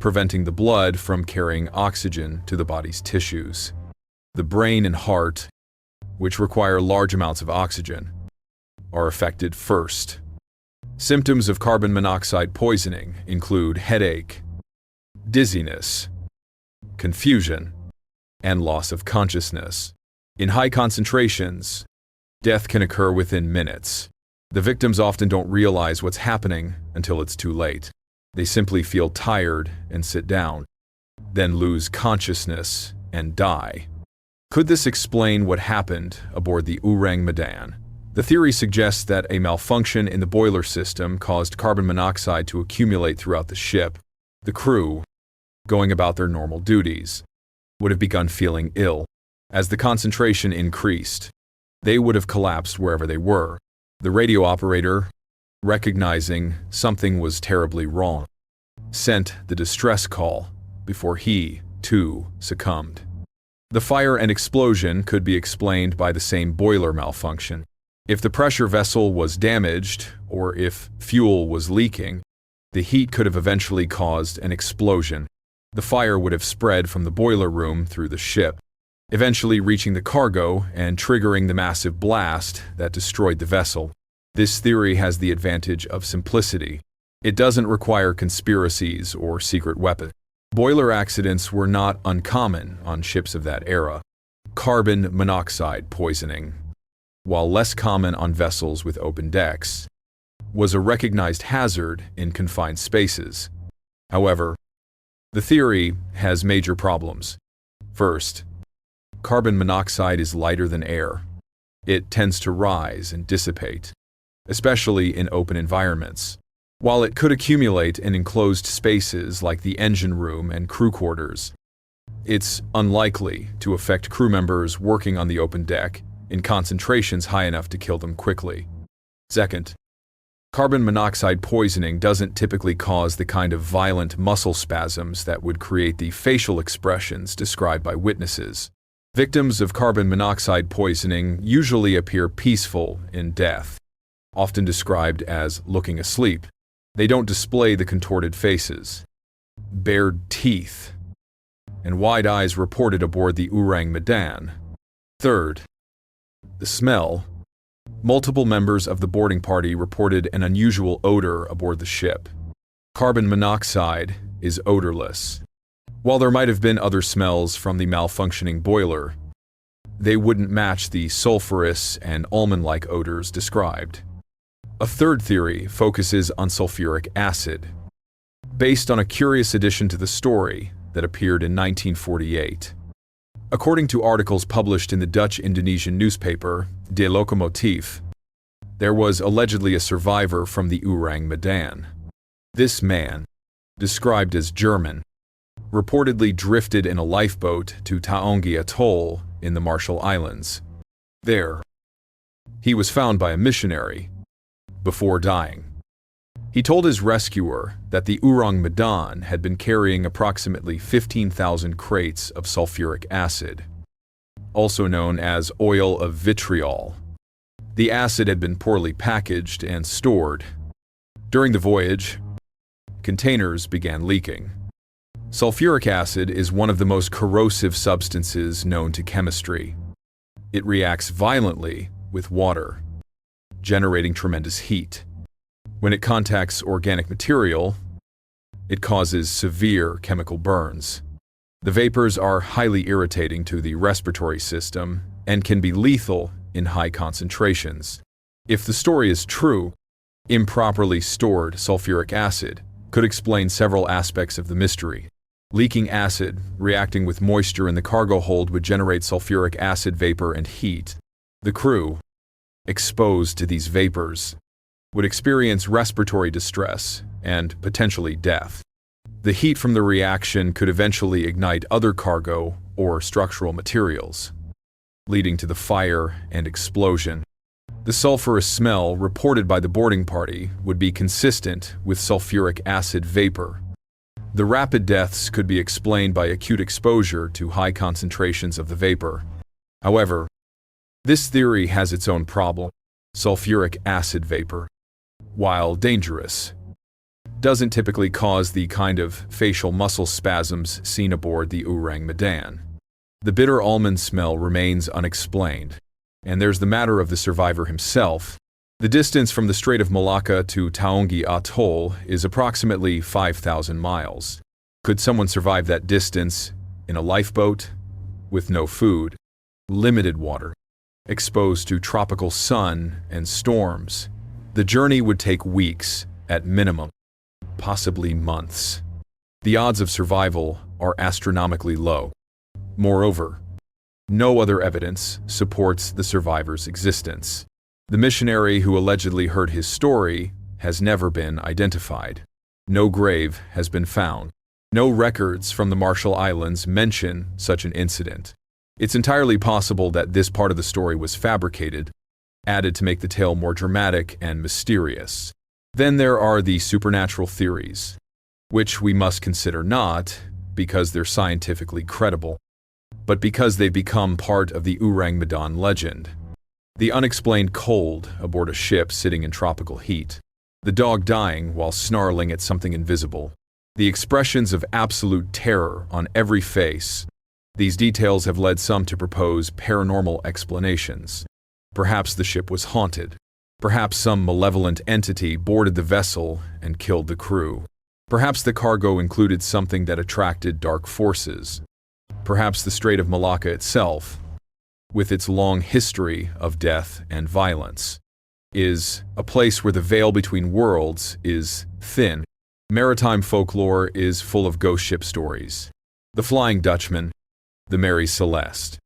preventing the blood from carrying oxygen to the body's tissues. The brain and heart, which require large amounts of oxygen, are affected first. Symptoms of carbon monoxide poisoning include headache, dizziness, confusion, and loss of consciousness. In high concentrations, death can occur within minutes. The victims often don't realize what's happening until it's too late. They simply feel tired and sit down, then lose consciousness and die. Could this explain what happened aboard the Ourang Medan? The theory suggests that a malfunction in the boiler system caused carbon monoxide to accumulate throughout the ship. The crew, going about their normal duties, would have begun feeling ill. As the concentration increased, they would have collapsed wherever they were. The radio operator, recognizing something was terribly wrong, sent the distress call before he, too, succumbed. The fire and explosion could be explained by the same boiler malfunction. If the pressure vessel was damaged, or if fuel was leaking, the heat could have eventually caused an explosion. The fire would have spread from the boiler room through the ship, eventually reaching the cargo and triggering the massive blast that destroyed the vessel. This theory has the advantage of simplicity. It doesn't require conspiracies or secret weapons. Boiler accidents were not uncommon on ships of that era. Carbon monoxide poisoning, while less common on vessels with open decks, was a recognized hazard in confined spaces. However, the theory has major problems. First, carbon monoxide is lighter than air. It tends to rise and dissipate, especially in open environments. While it could accumulate in enclosed spaces like the engine room and crew quarters, it's unlikely to affect crew members working on the open deck in concentrations high enough to kill them quickly. Second, carbon monoxide poisoning doesn't typically cause the kind of violent muscle spasms that would create the facial expressions described by witnesses. Victims of carbon monoxide poisoning usually appear peaceful in death, often described as looking asleep. They don't display the contorted faces, bared teeth, and wide eyes reported aboard the Ourang Medan. Third, the smell. Multiple members of the boarding party reported an unusual odor aboard the ship. Carbon monoxide is odorless. While there might have been other smells from the malfunctioning boiler, they wouldn't match the sulfurous and almond-like odors described. A third theory focuses on sulfuric acid, based on a curious addition to the story that appeared in 1948. According to articles published in the Dutch-Indonesian newspaper De Locomotief, there was allegedly a survivor from the Ourang Medan. This man, described as German, reportedly drifted in a lifeboat to Taongi Atoll in the Marshall Islands. There, he was found by a missionary before dying. He told his rescuer that the Ourang Medan had been carrying approximately 15,000 crates of sulfuric acid, also known as oil of vitriol. The acid had been poorly packaged and stored. During the voyage, containers began leaking. Sulfuric acid is one of the most corrosive substances known to chemistry. It reacts violently with water, generating tremendous heat. When it contacts organic material, it causes severe chemical burns. The vapors are highly irritating to the respiratory system and can be lethal in high concentrations. If the story is true, improperly stored sulfuric acid could explain several aspects of the mystery. Leaking acid, reacting with moisture in the cargo hold, would generate sulfuric acid vapor and heat. The crew, exposed to these vapors, would experience respiratory distress and potentially death. The heat from the reaction could eventually ignite other cargo or structural materials, leading to the fire and explosion. The sulfurous smell reported by the boarding party would be consistent with sulfuric acid vapor. The rapid deaths could be explained by acute exposure to high concentrations of the vapor. However, this theory has its own problem. Sulfuric acid vapor, while dangerous, doesn't typically cause the kind of facial muscle spasms seen aboard the Ourang Medan. The bitter almond smell remains unexplained. And there's the matter of the survivor himself. The distance from the Strait of Malacca to Taongi Atoll is approximately 5,000 miles. Could someone survive that distance in a lifeboat, with no food, limited water, exposed to tropical sun and storms? The journey would take weeks at minimum, possibly months. The odds of survival are astronomically low. Moreover, no other evidence supports the survivor's existence. The missionary who allegedly heard his story has never been identified. No grave has been found. No records from the Marshall Islands mention such an incident. It's entirely possible that this part of the story was fabricated, added to make the tale more dramatic and mysterious. Then there are the supernatural theories, which we must consider not because they're scientifically credible, but because they've become part of the Ourang Medan legend. The unexplained cold aboard a ship sitting in tropical heat, the dog dying while snarling at something invisible, the expressions of absolute terror on every face. These details have led some to propose paranormal explanations. Perhaps the ship was haunted. Perhaps some malevolent entity boarded the vessel and killed the crew. Perhaps the cargo included something that attracted dark forces. Perhaps the Strait of Malacca itself, with its long history of death and violence, is a place where the veil between worlds is thin. Maritime folklore is full of ghost ship stories. The Flying Dutchman, the Mary Celeste,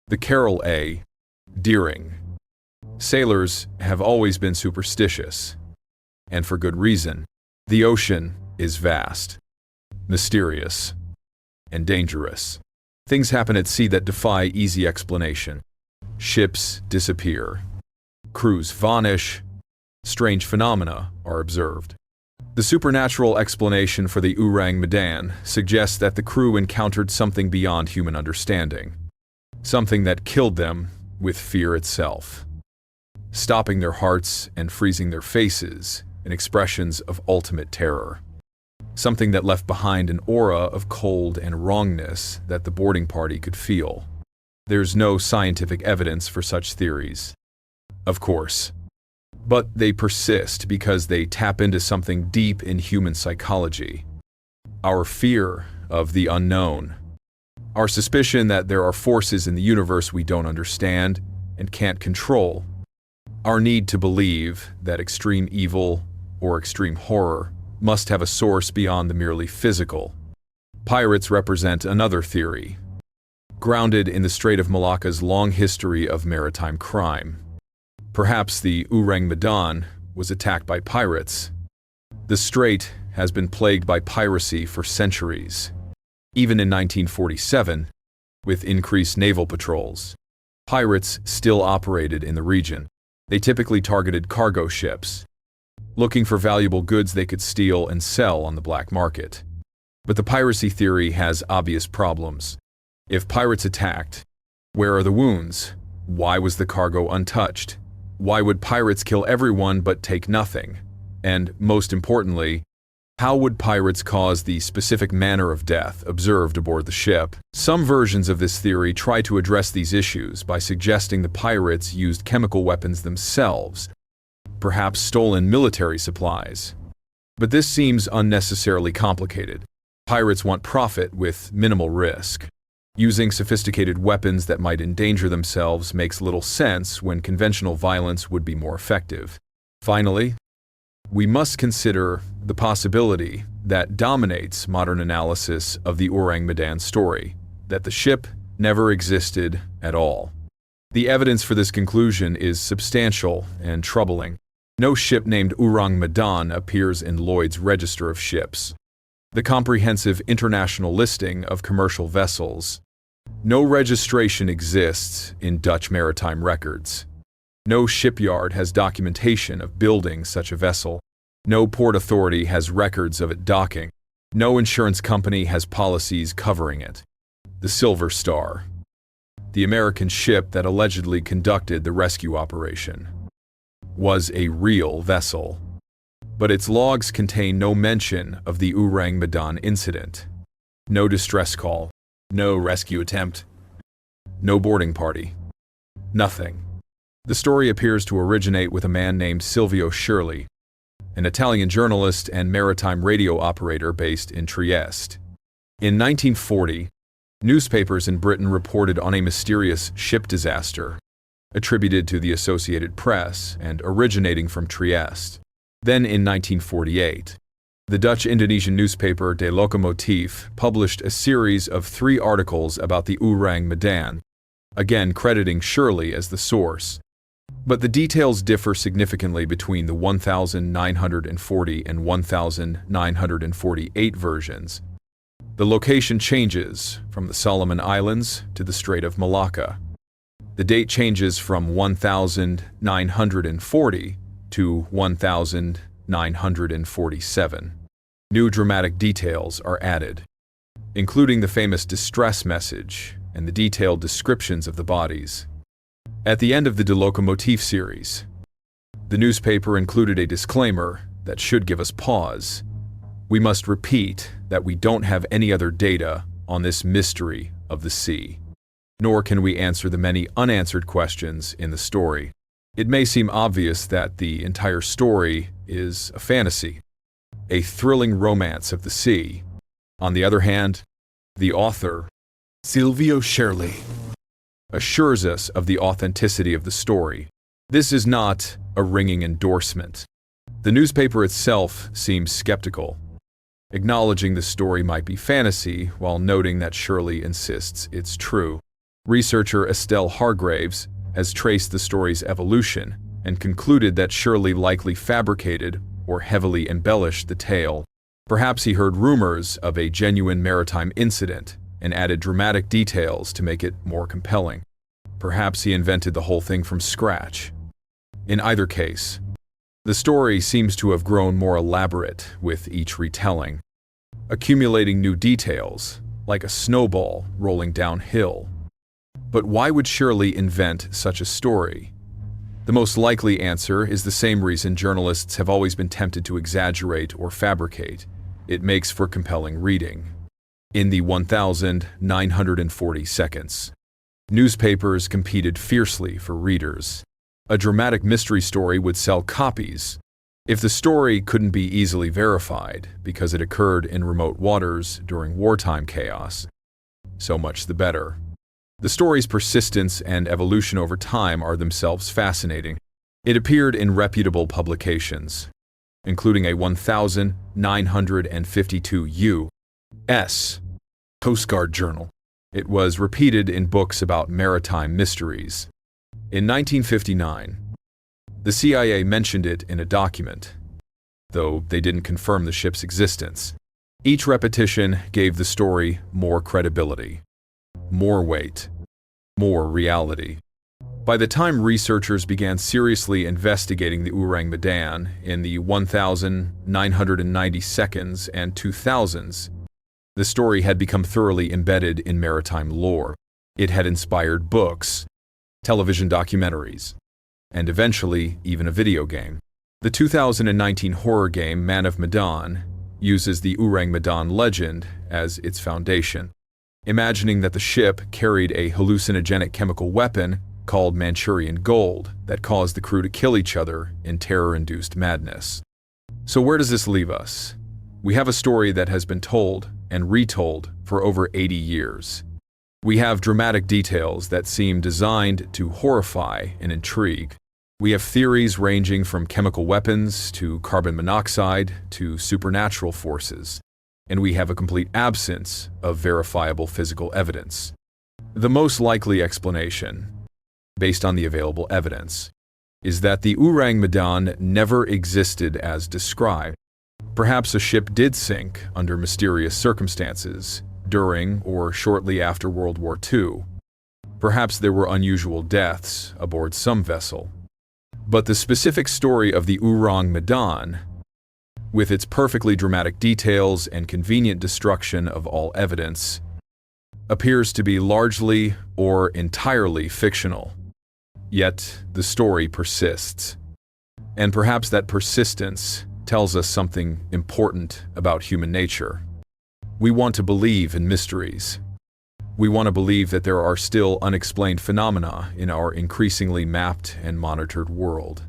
the Carol A. Deering. Sailors have always been superstitious, and for good reason. The ocean is vast, mysterious, and dangerous. Things happen at sea that defy easy explanation. Ships disappear. Crews vanish. Strange phenomena are observed. The supernatural explanation for the Ourang Medan suggests that the crew encountered something beyond human understanding. Something that killed them with fear itself, stopping their hearts and freezing their faces in expressions of ultimate terror. Something that left behind an aura of cold and wrongness that the boarding party could feel. There's no scientific evidence for such theories, of course, but they persist because they tap into something deep in human psychology. Our fear of the unknown. Our suspicion that there are forces in the universe we don't understand and can't control. Our need to believe that extreme evil or extreme horror must have a source beyond the merely physical. Pirates represent another theory, grounded in the Strait of Malacca's long history of maritime crime. Perhaps the Ourang Medan was attacked by pirates. The strait has been plagued by piracy for centuries. Even in 1947, with increased naval patrols, pirates still operated in the region. They typically targeted cargo ships, looking for valuable goods they could steal and sell on the black market. But the piracy theory has obvious problems. If pirates attacked, where are the wounds? Why was the cargo untouched? Why would pirates kill everyone but take nothing? And, most importantly, how would pirates cause the specific manner of death observed aboard the ship? Some versions of this theory try to address these issues by suggesting the pirates used chemical weapons themselves, perhaps stolen military supplies. But this seems unnecessarily complicated. Pirates want profit with minimal risk. Using sophisticated weapons that might endanger themselves makes little sense when conventional violence would be more effective. Finally, we must consider the possibility that dominates modern analysis of the Ourang Medan story, that the ship never existed at all. The evidence for this conclusion is substantial and troubling. No ship named Ourang Medan appears in Lloyd's Register of Ships, the comprehensive international listing of commercial vessels. No registration exists in Dutch maritime records. No shipyard has documentation of building such a vessel. No port authority has records of it docking. No insurance company has policies covering it. The Silver Star, the American ship that allegedly conducted the rescue operation, was a real vessel, but its logs contain no mention of the Ourang Medan incident. No distress call, no rescue attempt, no boarding party, nothing. The story appears to originate with a man named Silvio Shirley, an Italian journalist and maritime radio operator based in Trieste. In 1940, newspapers in Britain reported on a mysterious ship disaster, attributed to the Associated Press and originating from Trieste. Then in 1948, the Dutch-Indonesian newspaper De Locomotief published a series of 3 articles about the Ourang Medan, again crediting Shirley as the source. But the details differ significantly between the 1940 and 1948 versions. The location changes from the Solomon Islands to the Strait of Malacca. The date changes from 1940 to 1947. New dramatic details are added, including the famous distress message and the detailed descriptions of the bodies. At the end of the De Locomotief series, the newspaper included a disclaimer that should give us pause. We must repeat that we don't have any other data on this mystery of the sea, nor can we answer the many unanswered questions in the story. It may seem obvious that the entire story is a fantasy, a thrilling romance of the sea. On the other hand, the author, Silvio Shirley, assures us of the authenticity of the story. This is not a ringing endorsement. The newspaper itself seems skeptical, acknowledging the story might be fantasy while noting that Shirley insists it's true. Researcher Estelle Hargraves has traced the story's evolution and concluded that Shirley likely fabricated or heavily embellished the tale. Perhaps he heard rumors of a genuine maritime incident and added dramatic details to make it more compelling. Perhaps he invented the whole thing from scratch. In either case, the story seems to have grown more elaborate with each retelling, accumulating new details, like a snowball rolling downhill. But why would Shirley invent such a story? The most likely answer is the same reason journalists have always been tempted to exaggerate or fabricate. It makes for compelling reading. In the 1940 seconds, newspapers competed fiercely for readers. A dramatic mystery story would sell copies. If the story couldn't be easily verified because it occurred in remote waters during wartime chaos, so much the better. The story's persistence and evolution over time are themselves fascinating. It appeared in reputable publications, including a 1952 U.S. Coast Guard journal. It was repeated in books about maritime mysteries. In 1959, the CIA mentioned it in a document, though they didn't confirm the ship's existence. Each repetition gave the story more credibility, more weight, more reality. By the time researchers began seriously investigating the Ourang Medan in the 1992s and 2000s, the story had become thoroughly embedded in maritime lore. It had inspired books, television documentaries, and eventually even a video game. The 2019 horror game Man of Medan uses the Ourang Medan legend as its foundation, imagining that the ship carried a hallucinogenic chemical weapon called Manchurian gold that caused the crew to kill each other in terror-induced madness. So where does this leave us? We have a story that has been told and retold for over 80 years. We have dramatic details that seem designed to horrify and intrigue. We have theories ranging from chemical weapons to carbon monoxide to supernatural forces, and we have a complete absence of verifiable physical evidence. The most likely explanation, based on the available evidence, is that the Ourang Medan never existed as described. Perhaps a ship did sink under mysterious circumstances during or shortly after World War II. Perhaps there were unusual deaths aboard some vessel. But the specific story of the Ourang Medan, with its perfectly dramatic details and convenient destruction of all evidence, appears to be largely or entirely fictional. Yet the story persists. And perhaps that persistence tells us something important about human nature. We want to believe in mysteries. We want to believe that there are still unexplained phenomena in our increasingly mapped and monitored world.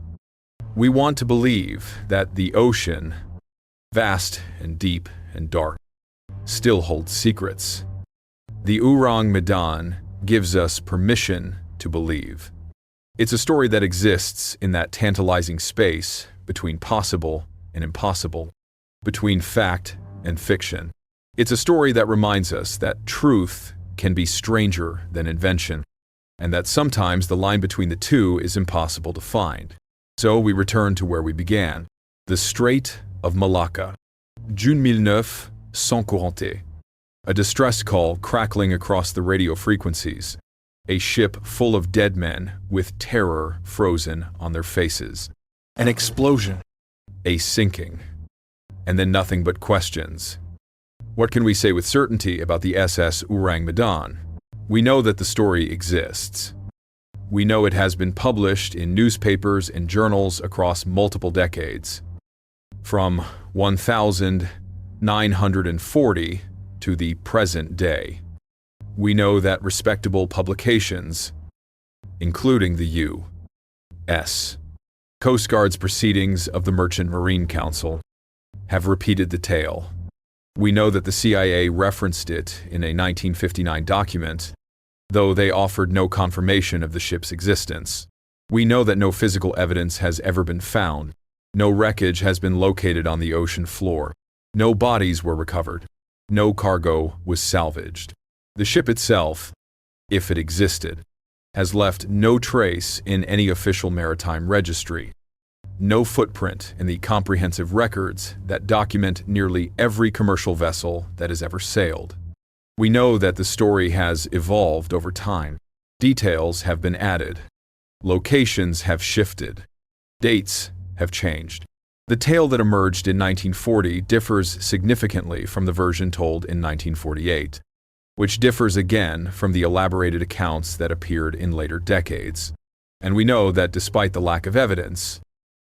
We want to believe that the ocean, vast and deep and dark, still holds secrets. The Ourang Medan gives us permission to believe. It's a story that exists in that tantalizing space between possible and impossible, between fact and fiction. It's a story that reminds us that truth can be stranger than invention, and that sometimes the line between the two is impossible to find. So we return to where we began, the Strait of Malacca, June 1940. A distress call crackling across the radio frequencies, a ship full of dead men with terror frozen on their faces. An explosion, a sinking, and then nothing but questions. What can we say with certainty about the SS Ourang Medan? We know that the story exists. We know it has been published in newspapers and journals across multiple decades. From 1940 to the present day. We know that respectable publications, including the U.S. Coast Guard's proceedings of the Merchant Marine Council, have repeated the tale. We know that the CIA referenced it in a 1959 document, though they offered no confirmation of the ship's existence. We know that no physical evidence has ever been found. No wreckage has been located on the ocean floor. No bodies were recovered. No cargo was salvaged. The ship itself, if it existed, has left no trace in any official maritime registry. No footprint in the comprehensive records that document nearly every commercial vessel that has ever sailed. We know that the story has evolved over time. Details have been added. Locations have shifted. Dates have changed. The tale that emerged in 1940 differs significantly from the version told in 1948, which differs again from the elaborated accounts that appeared in later decades. And we know that despite the lack of evidence,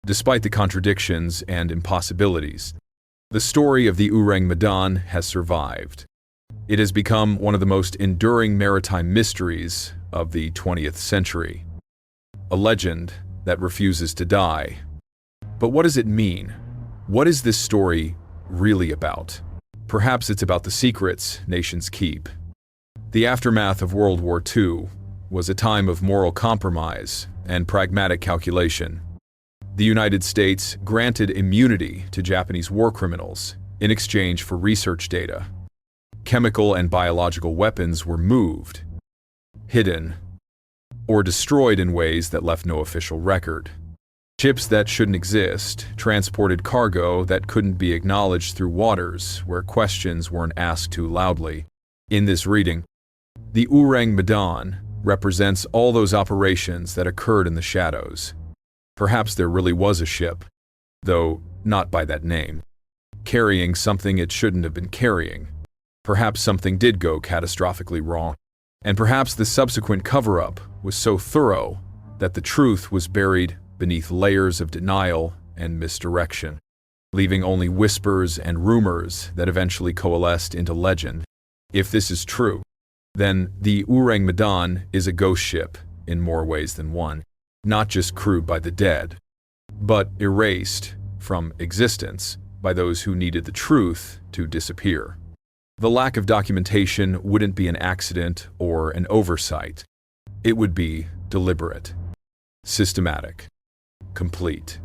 despite the contradictions and impossibilities, the story of the Ourang Medan has survived. It has become one of the most enduring maritime mysteries of the 20th century. A legend that refuses to die. But what does it mean? What is this story really about? Perhaps it's about the secrets nations keep. The aftermath of World War II was a time of moral compromise and pragmatic calculation. The United States granted immunity to Japanese war criminals in exchange for research data. Chemical and biological weapons were moved, hidden, or destroyed in ways that left no official record. Ships that shouldn't exist transported cargo that couldn't be acknowledged through waters where questions weren't asked too loudly. In this reading, the Ourang Medan represents all those operations that occurred in the shadows. Perhaps there really was a ship, though not by that name, carrying something it shouldn't have been carrying. Perhaps something did go catastrophically wrong, and perhaps the subsequent cover-up was so thorough that the truth was buried beneath layers of denial and misdirection, leaving only whispers and rumors that eventually coalesced into legend. If this is true, then the Ourang Medan is a ghost ship in more ways than one, not just crewed by the dead, but erased from existence by those who needed the truth to disappear. The lack of documentation wouldn't be an accident or an oversight. It would be deliberate, systematic. complete.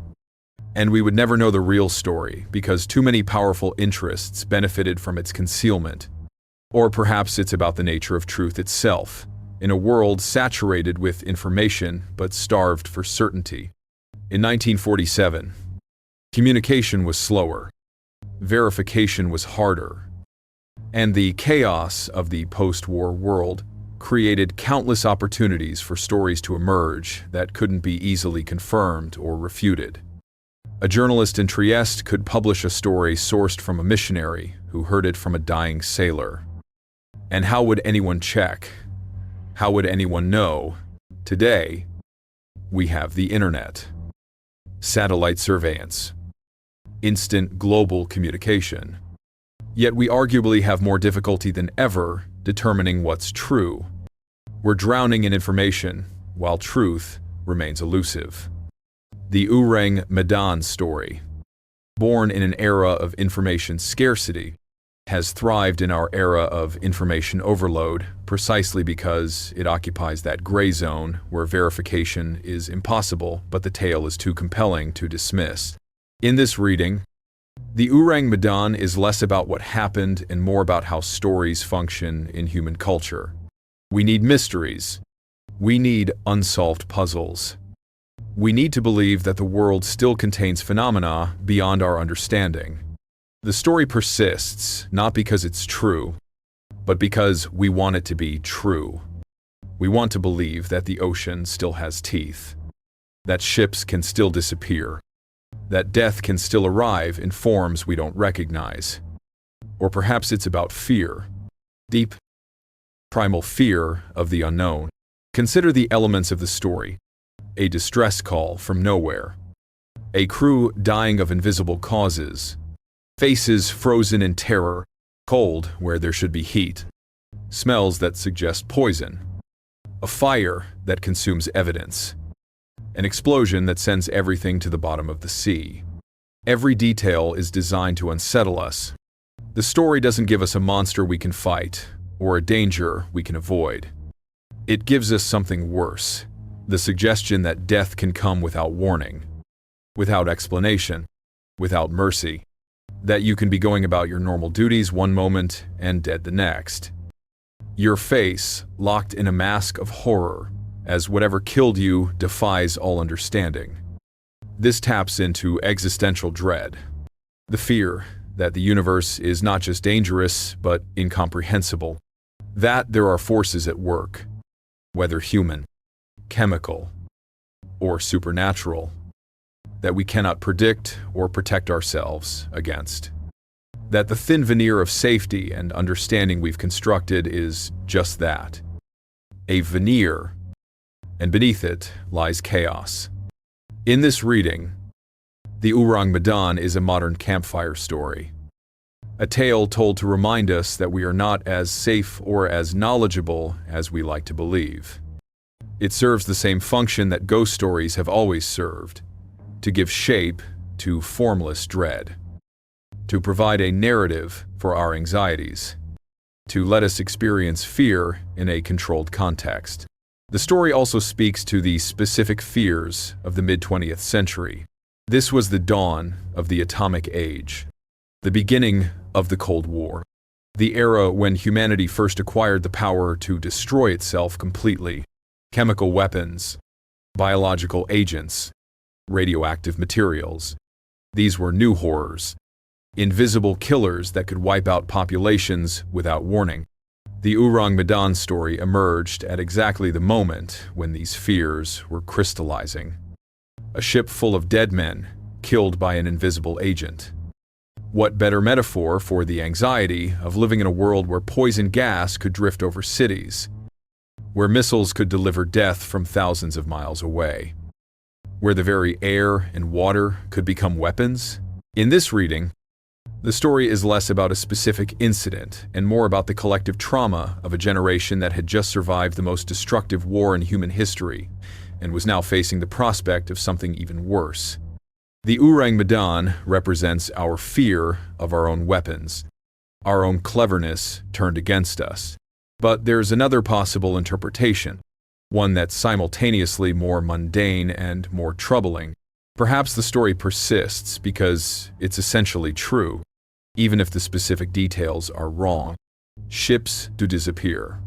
And we would never know the real story because too many powerful interests benefited from its concealment. Or perhaps it's about the nature of truth itself, in a world saturated with information but starved for certainty. In 1947, communication was slower, verification was harder, and the chaos of the post-war world created countless opportunities for stories to emerge that couldn't be easily confirmed or refuted. A journalist in Trieste could publish a story sourced from a missionary who heard it from a dying sailor. And how would anyone check? How would anyone know? Today, we have the internet, satellite surveillance, instant global communication. Yet we arguably have more difficulty than ever determining what's true. We're drowning in information, while truth remains elusive. The Ourang Medan story, born in an era of information scarcity, has thrived in our era of information overload precisely because it occupies that gray zone where verification is impossible but the tale is too compelling to dismiss. In this reading, the Ourang Medan is less about what happened and more about how stories function in human culture. We need mysteries. We need unsolved puzzles. We need to believe that the world still contains phenomena beyond our understanding. The story persists, not because it's true, but because we want it to be true. We want to believe that the ocean still has teeth, that ships can still disappear, that death can still arrive in forms we don't recognize. Or perhaps it's about fear, deep, primal fear of the unknown. Consider the elements of the story: a distress call from nowhere, a crew dying of invisible causes, faces frozen in terror, cold where there should be heat, smells that suggest poison, a fire that consumes evidence, an explosion that sends everything to the bottom of the sea. Every detail is designed to unsettle us. The story doesn't give us a monster we can fight or a danger we can avoid. It gives us something worse, the suggestion that death can come without warning, without explanation, without mercy. That you can be going about your normal duties one moment and dead the next. Your face locked in a mask of horror, as whatever killed you defies all understanding. This taps into existential dread, the fear that the universe is not just dangerous, but incomprehensible. That there are forces at work, whether human, chemical, or supernatural, that we cannot predict or protect ourselves against. That the thin veneer of safety and understanding we've constructed is just that, a veneer, and beneath it lies chaos. In this reading, the Ourang Medan is a modern campfire story, a tale told to remind us that we are not as safe or as knowledgeable as we like to believe. It serves the same function that ghost stories have always served: to give shape to formless dread, to provide a narrative for our anxieties, to let us experience fear in a controlled context. The story also speaks to the specific fears of the mid-20th century. This was the dawn of the atomic age, the beginning of the Cold War, the era when humanity first acquired the power to destroy itself completely. Chemical weapons, biological agents, radioactive materials. These were new horrors, invisible killers that could wipe out populations without warning. The Ourang Medan story emerged at exactly the moment when these fears were crystallizing. A ship full of dead men, killed by an invisible agent. What better metaphor for the anxiety of living in a world where poison gas could drift over cities, where missiles could deliver death from thousands of miles away, where the very air and water could become weapons? In this reading, the story is less about a specific incident and more about the collective trauma of a generation that had just survived the most destructive war in human history and was now facing the prospect of something even worse. The Ourang Medan represents our fear of our own weapons, our own cleverness turned against us. But there's another possible interpretation, one that's simultaneously more mundane and more troubling. Perhaps the story persists because it's essentially true, even if the specific details are wrong. Ships do disappear.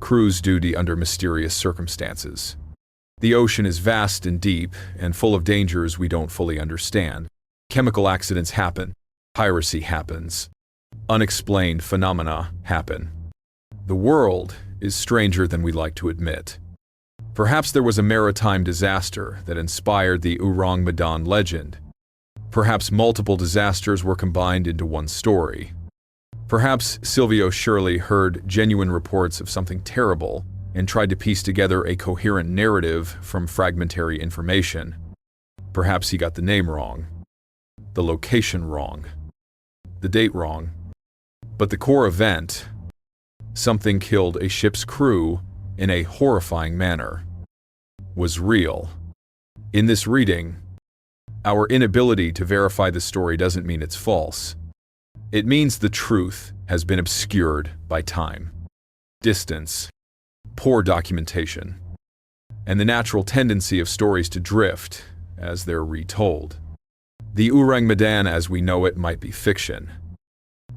Crews duty under mysterious circumstances. The ocean is vast and deep and full of dangers we don't fully understand. Chemical accidents happen. Piracy happens. Unexplained phenomena happen. The world is stranger than we like to admit. Perhaps there was a maritime disaster that inspired the Ourang Medan legend. Perhaps multiple disasters were combined into one story. Perhaps Silvio Shirley heard genuine reports of something terrible and tried to piece together a coherent narrative from fragmentary information. Perhaps he got the name wrong, the location wrong, the date wrong. But the core event, something killed a ship's crew in a horrifying manner, was real. In this reading, our inability to verify the story doesn't mean it's false. It means the truth has been obscured by time, distance, poor documentation, and the natural tendency of stories to drift as they're retold. The Ourang Medan as we know it might be fiction,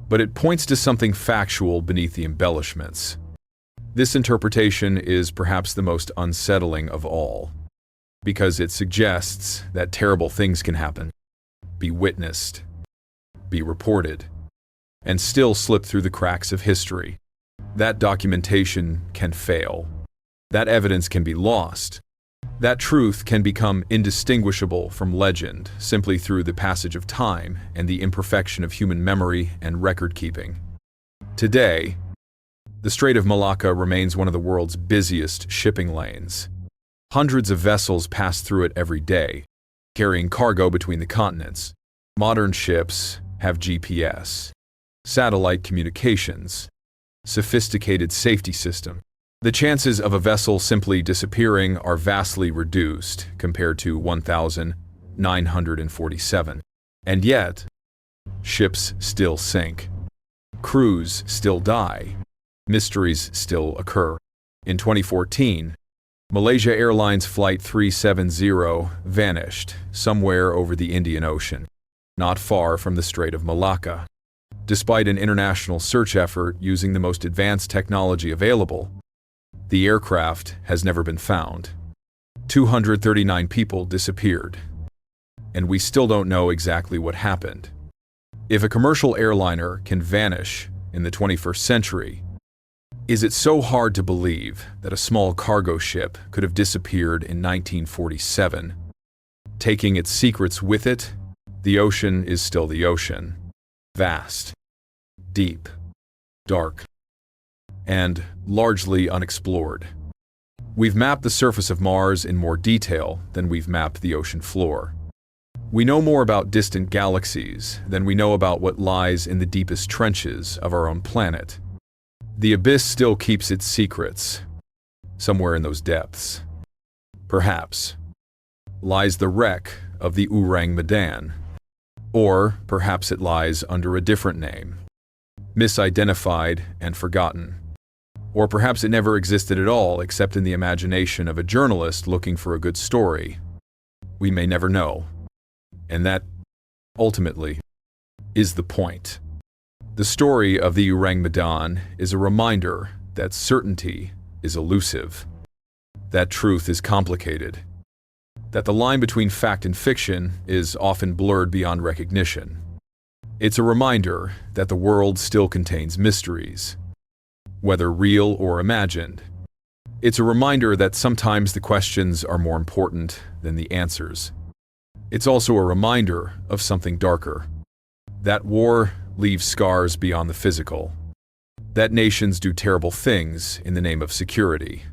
but it points to something factual beneath the embellishments. This interpretation is perhaps the most unsettling of all, because it suggests that terrible things can happen, be witnessed, be reported, and still slip through the cracks of history. That documentation can fail. That evidence can be lost. That truth can become indistinguishable from legend simply through the passage of time and the imperfection of human memory and record-keeping. Today, the Strait of Malacca remains one of the world's busiest shipping lanes. Hundreds of vessels pass through it every day, carrying cargo between the continents. Modern ships have GPS, satellite communications, sophisticated safety system. The chances of a vessel simply disappearing are vastly reduced compared to 1,947. And yet, ships still sink. Crews still die. Mysteries still occur. In 2014, Malaysia Airlines Flight 370 vanished somewhere over the Indian Ocean, not far from the Strait of Malacca. Despite an international search effort using the most advanced technology available, the aircraft has never been found. 239 people disappeared, and we still don't know exactly what happened. If a commercial airliner can vanish in the 21st century, is it so hard to believe that a small cargo ship could have disappeared in 1947? Taking its secrets with it, the ocean is still the ocean. Vast, deep, dark, and largely unexplored. We've mapped the surface of Mars in more detail than we've mapped the ocean floor. We know more about distant galaxies than we know about what lies in the deepest trenches of our own planet. The abyss still keeps its secrets, somewhere in those depths. Perhaps lies the wreck of the Ourang Medan, or perhaps it lies under a different name, misidentified and forgotten. Or perhaps it never existed at all except in the imagination of a journalist looking for a good story. We may never know. And that, ultimately, is the point. The story of the Ourang Medan is a reminder that certainty is elusive, that truth is complicated, that the line between fact and fiction is often blurred beyond recognition. It's a reminder that the world still contains mysteries, whether real or imagined. It's a reminder that sometimes the questions are more important than the answers. It's also a reminder of something darker, that war leaves scars beyond the physical, that nations do terrible things in the name of security,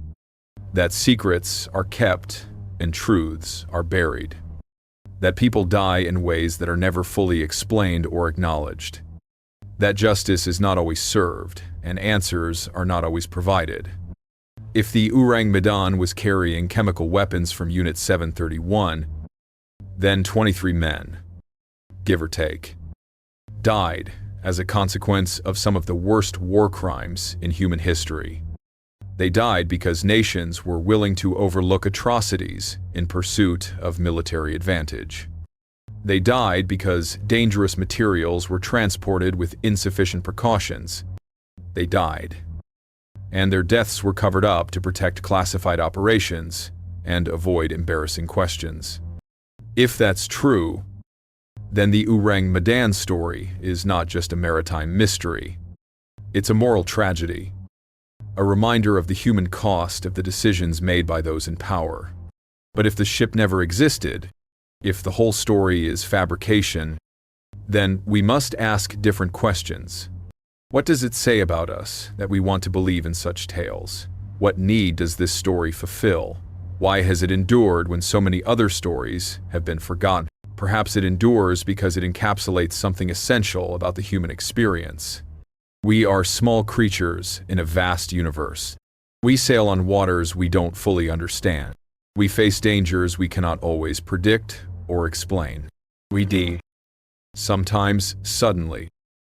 that secrets are kept and truths are buried, that people die in ways that are never fully explained or acknowledged, that justice is not always served and answers are not always provided. If the Ourang Medan was carrying chemical weapons from Unit 731, then 23 men, give or take, died as a consequence of some of the worst war crimes in human history. They died because nations were willing to overlook atrocities in pursuit of military advantage. They died because dangerous materials were transported with insufficient precautions. They died. And their deaths were covered up to protect classified operations and avoid embarrassing questions. If that's true, then the Ourang Medan story is not just a maritime mystery. It's a moral tragedy, a reminder of the human cost of the decisions made by those in power. But if the ship never existed, if the whole story is fabrication, then we must ask different questions. What does it say about us that we want to believe in such tales? What need does this story fulfill? Why has it endured when so many other stories have been forgotten? Perhaps it endures because it encapsulates something essential about the human experience. We are small creatures in a vast universe. We sail on waters we don't fully understand. We face dangers we cannot always predict or explain. We die, sometimes suddenly,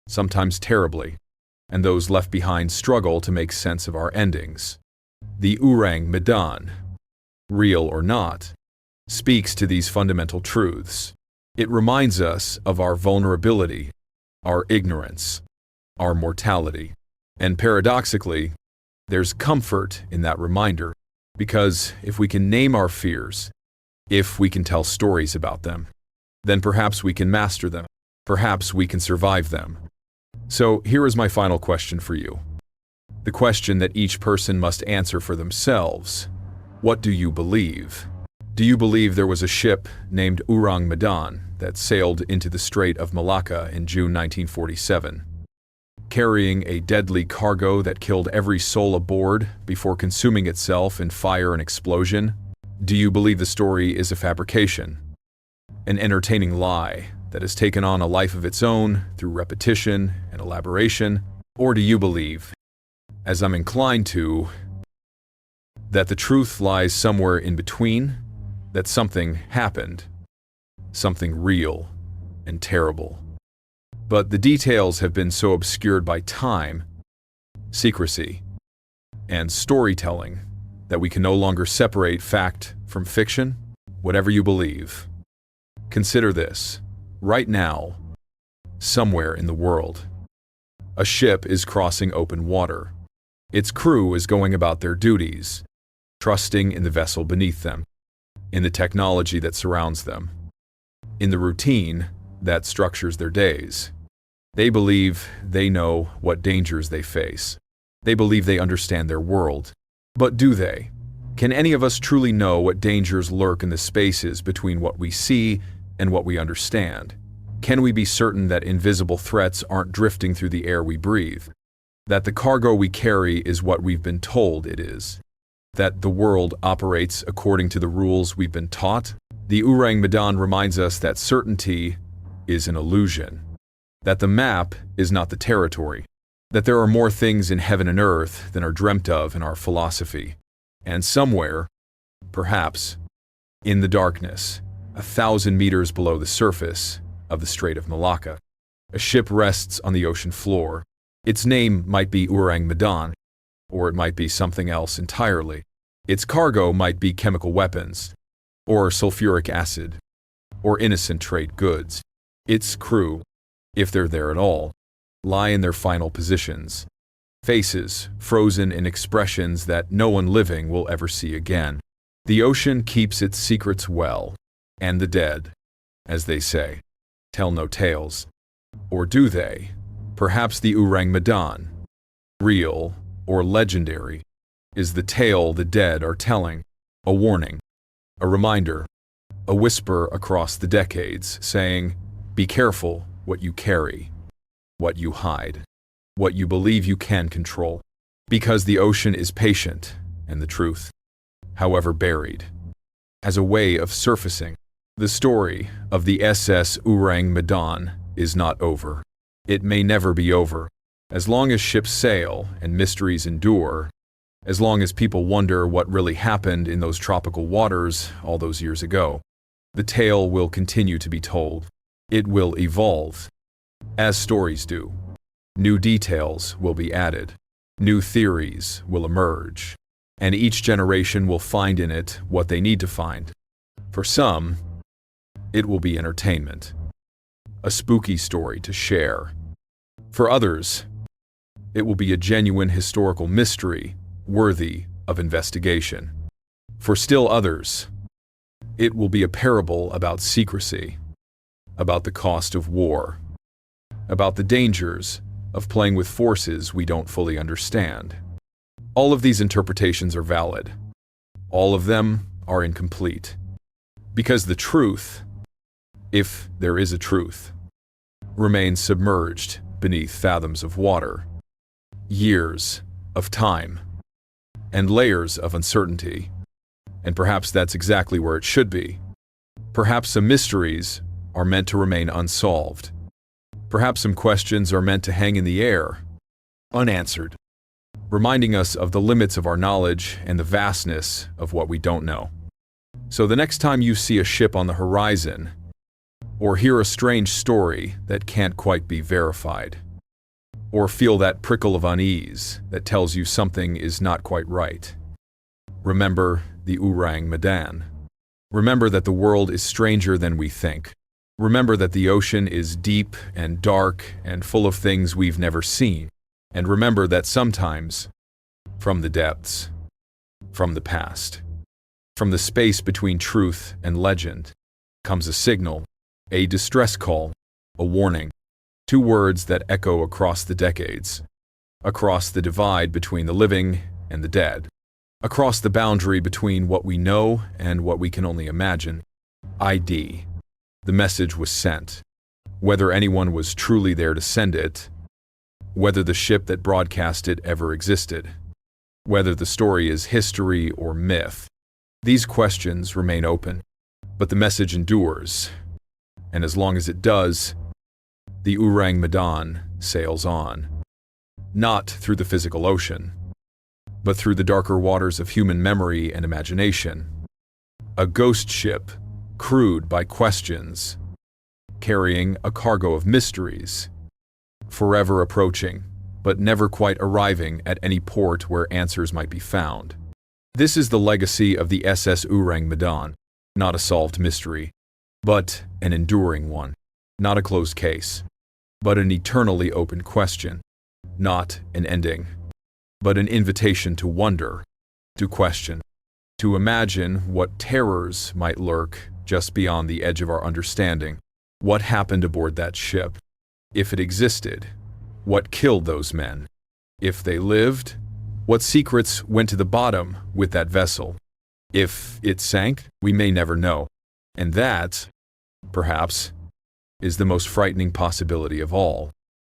sometimes terribly, and those left behind struggle to make sense of our endings. The Ourang Medan, real or not, speaks to these fundamental truths. It reminds us of our vulnerability, our ignorance, our mortality. And paradoxically, there's comfort in that reminder, because if we can name our fears, if we can tell stories about them, then perhaps we can master them. Perhaps we can survive them. So here is my final question for you. The question that each person must answer for themselves. What do you believe? Do you believe there was a ship named Ourang Medan that sailed into the Strait of Malacca in June 1947, carrying a deadly cargo that killed every soul aboard before consuming itself in fire and explosion? Do you believe the story is a fabrication, an entertaining lie that has taken on a life of its own through repetition and elaboration? Or do you believe, as I'm inclined to, that the truth lies somewhere in between, that something happened, something real and terrible, but the details have been so obscured by time, secrecy, and storytelling that we can no longer separate fact from fiction? Whatever you believe, consider this. Right now, somewhere in the world, a ship is crossing open water. Its crew is going about their duties, trusting in the vessel beneath them, in the technology that surrounds them, in the routine that structures their days. They believe they know what dangers they face. They believe they understand their world. But do they? Can any of us truly know what dangers lurk in the spaces between what we see and what we understand? Can we be certain that invisible threats aren't drifting through the air we breathe? That the cargo we carry is what we've been told it is? That the world operates according to the rules we've been taught? The Ourang Medan reminds us that certainty is an illusion, that the map is not the territory, that there are more things in heaven and earth than are dreamt of in our philosophy. And somewhere, perhaps, in the darkness, 1,000 meters below the surface of the Strait of Malacca, a ship rests on the ocean floor. Its name might be Ourang Medan, or it might be something else entirely. Its cargo might be chemical weapons, or sulfuric acid, or innocent trade goods. Its crew, if they're there at all, lie in their final positions, faces frozen in expressions that no one living will ever see again. The ocean keeps its secrets well, and the dead, as they say, tell no tales. Or do they? Perhaps the Ourang Medan, real or legendary, is the tale the dead are telling, a warning, a reminder, a whisper across the decades saying, be careful what you carry, what you hide, what you believe you can control, because the ocean is patient and the truth, however buried, has a way of surfacing. The story of the SS Ourang Medan is not over. It may never be over. As long as ships sail and mysteries endure, as long as people wonder what really happened in those tropical waters all those years ago, the tale will continue to be told. It will evolve, as stories do. New details will be added. New theories will emerge, and each generation will find in it what they need to find. For some, it will be entertainment, a spooky story to share. For others, it will be a genuine historical mystery worthy of investigation. For still others, it will be a parable about secrecy, about the cost of war, about the dangers of playing with forces we don't fully understand. All of these interpretations are valid. All of them are incomplete. Because the truth, if there is a truth, remains submerged beneath fathoms of water, years of time, and layers of uncertainty. And perhaps that's exactly where it should be. Perhaps some mysteries are meant to remain unsolved. Perhaps some questions are meant to hang in the air, unanswered, reminding us of the limits of our knowledge and the vastness of what we don't know. So the next time you see a ship on the horizon, or hear a strange story that can't quite be verified, or feel that prickle of unease that tells you something is not quite right, remember the Ourang Medan. Remember that the world is stranger than we think. Remember that the ocean is deep and dark and full of things we've never seen. And remember that sometimes, from the depths, from the past, from the space between truth and legend, comes a signal, a distress call, a warning. Two words that echo across the decades, across the divide between the living and the dead, across the boundary between what we know and what we can only imagine. ID. The message was sent. Whether anyone was truly there to send it, whether the ship that broadcast it ever existed, whether the story is history or myth, these questions remain open. But the message endures, and as long as it does, the Ourang Medan sails on. Not through the physical ocean, but through the darker waters of human memory and imagination. A ghost ship, crewed by questions, carrying a cargo of mysteries, forever approaching, but never quite arriving at any port where answers might be found. This is the legacy of the SS Ourang Medan, not a solved mystery, but an enduring one. Not a closed case, but an eternally open question. Not an ending, but an invitation to wonder, to question, to imagine what terrors might lurk just beyond the edge of our understanding. What happened aboard that ship? If it existed, what killed those men? If they lived, what secrets went to the bottom with that vessel? If it sank, we may never know. And that, perhaps, is the most frightening possibility of all.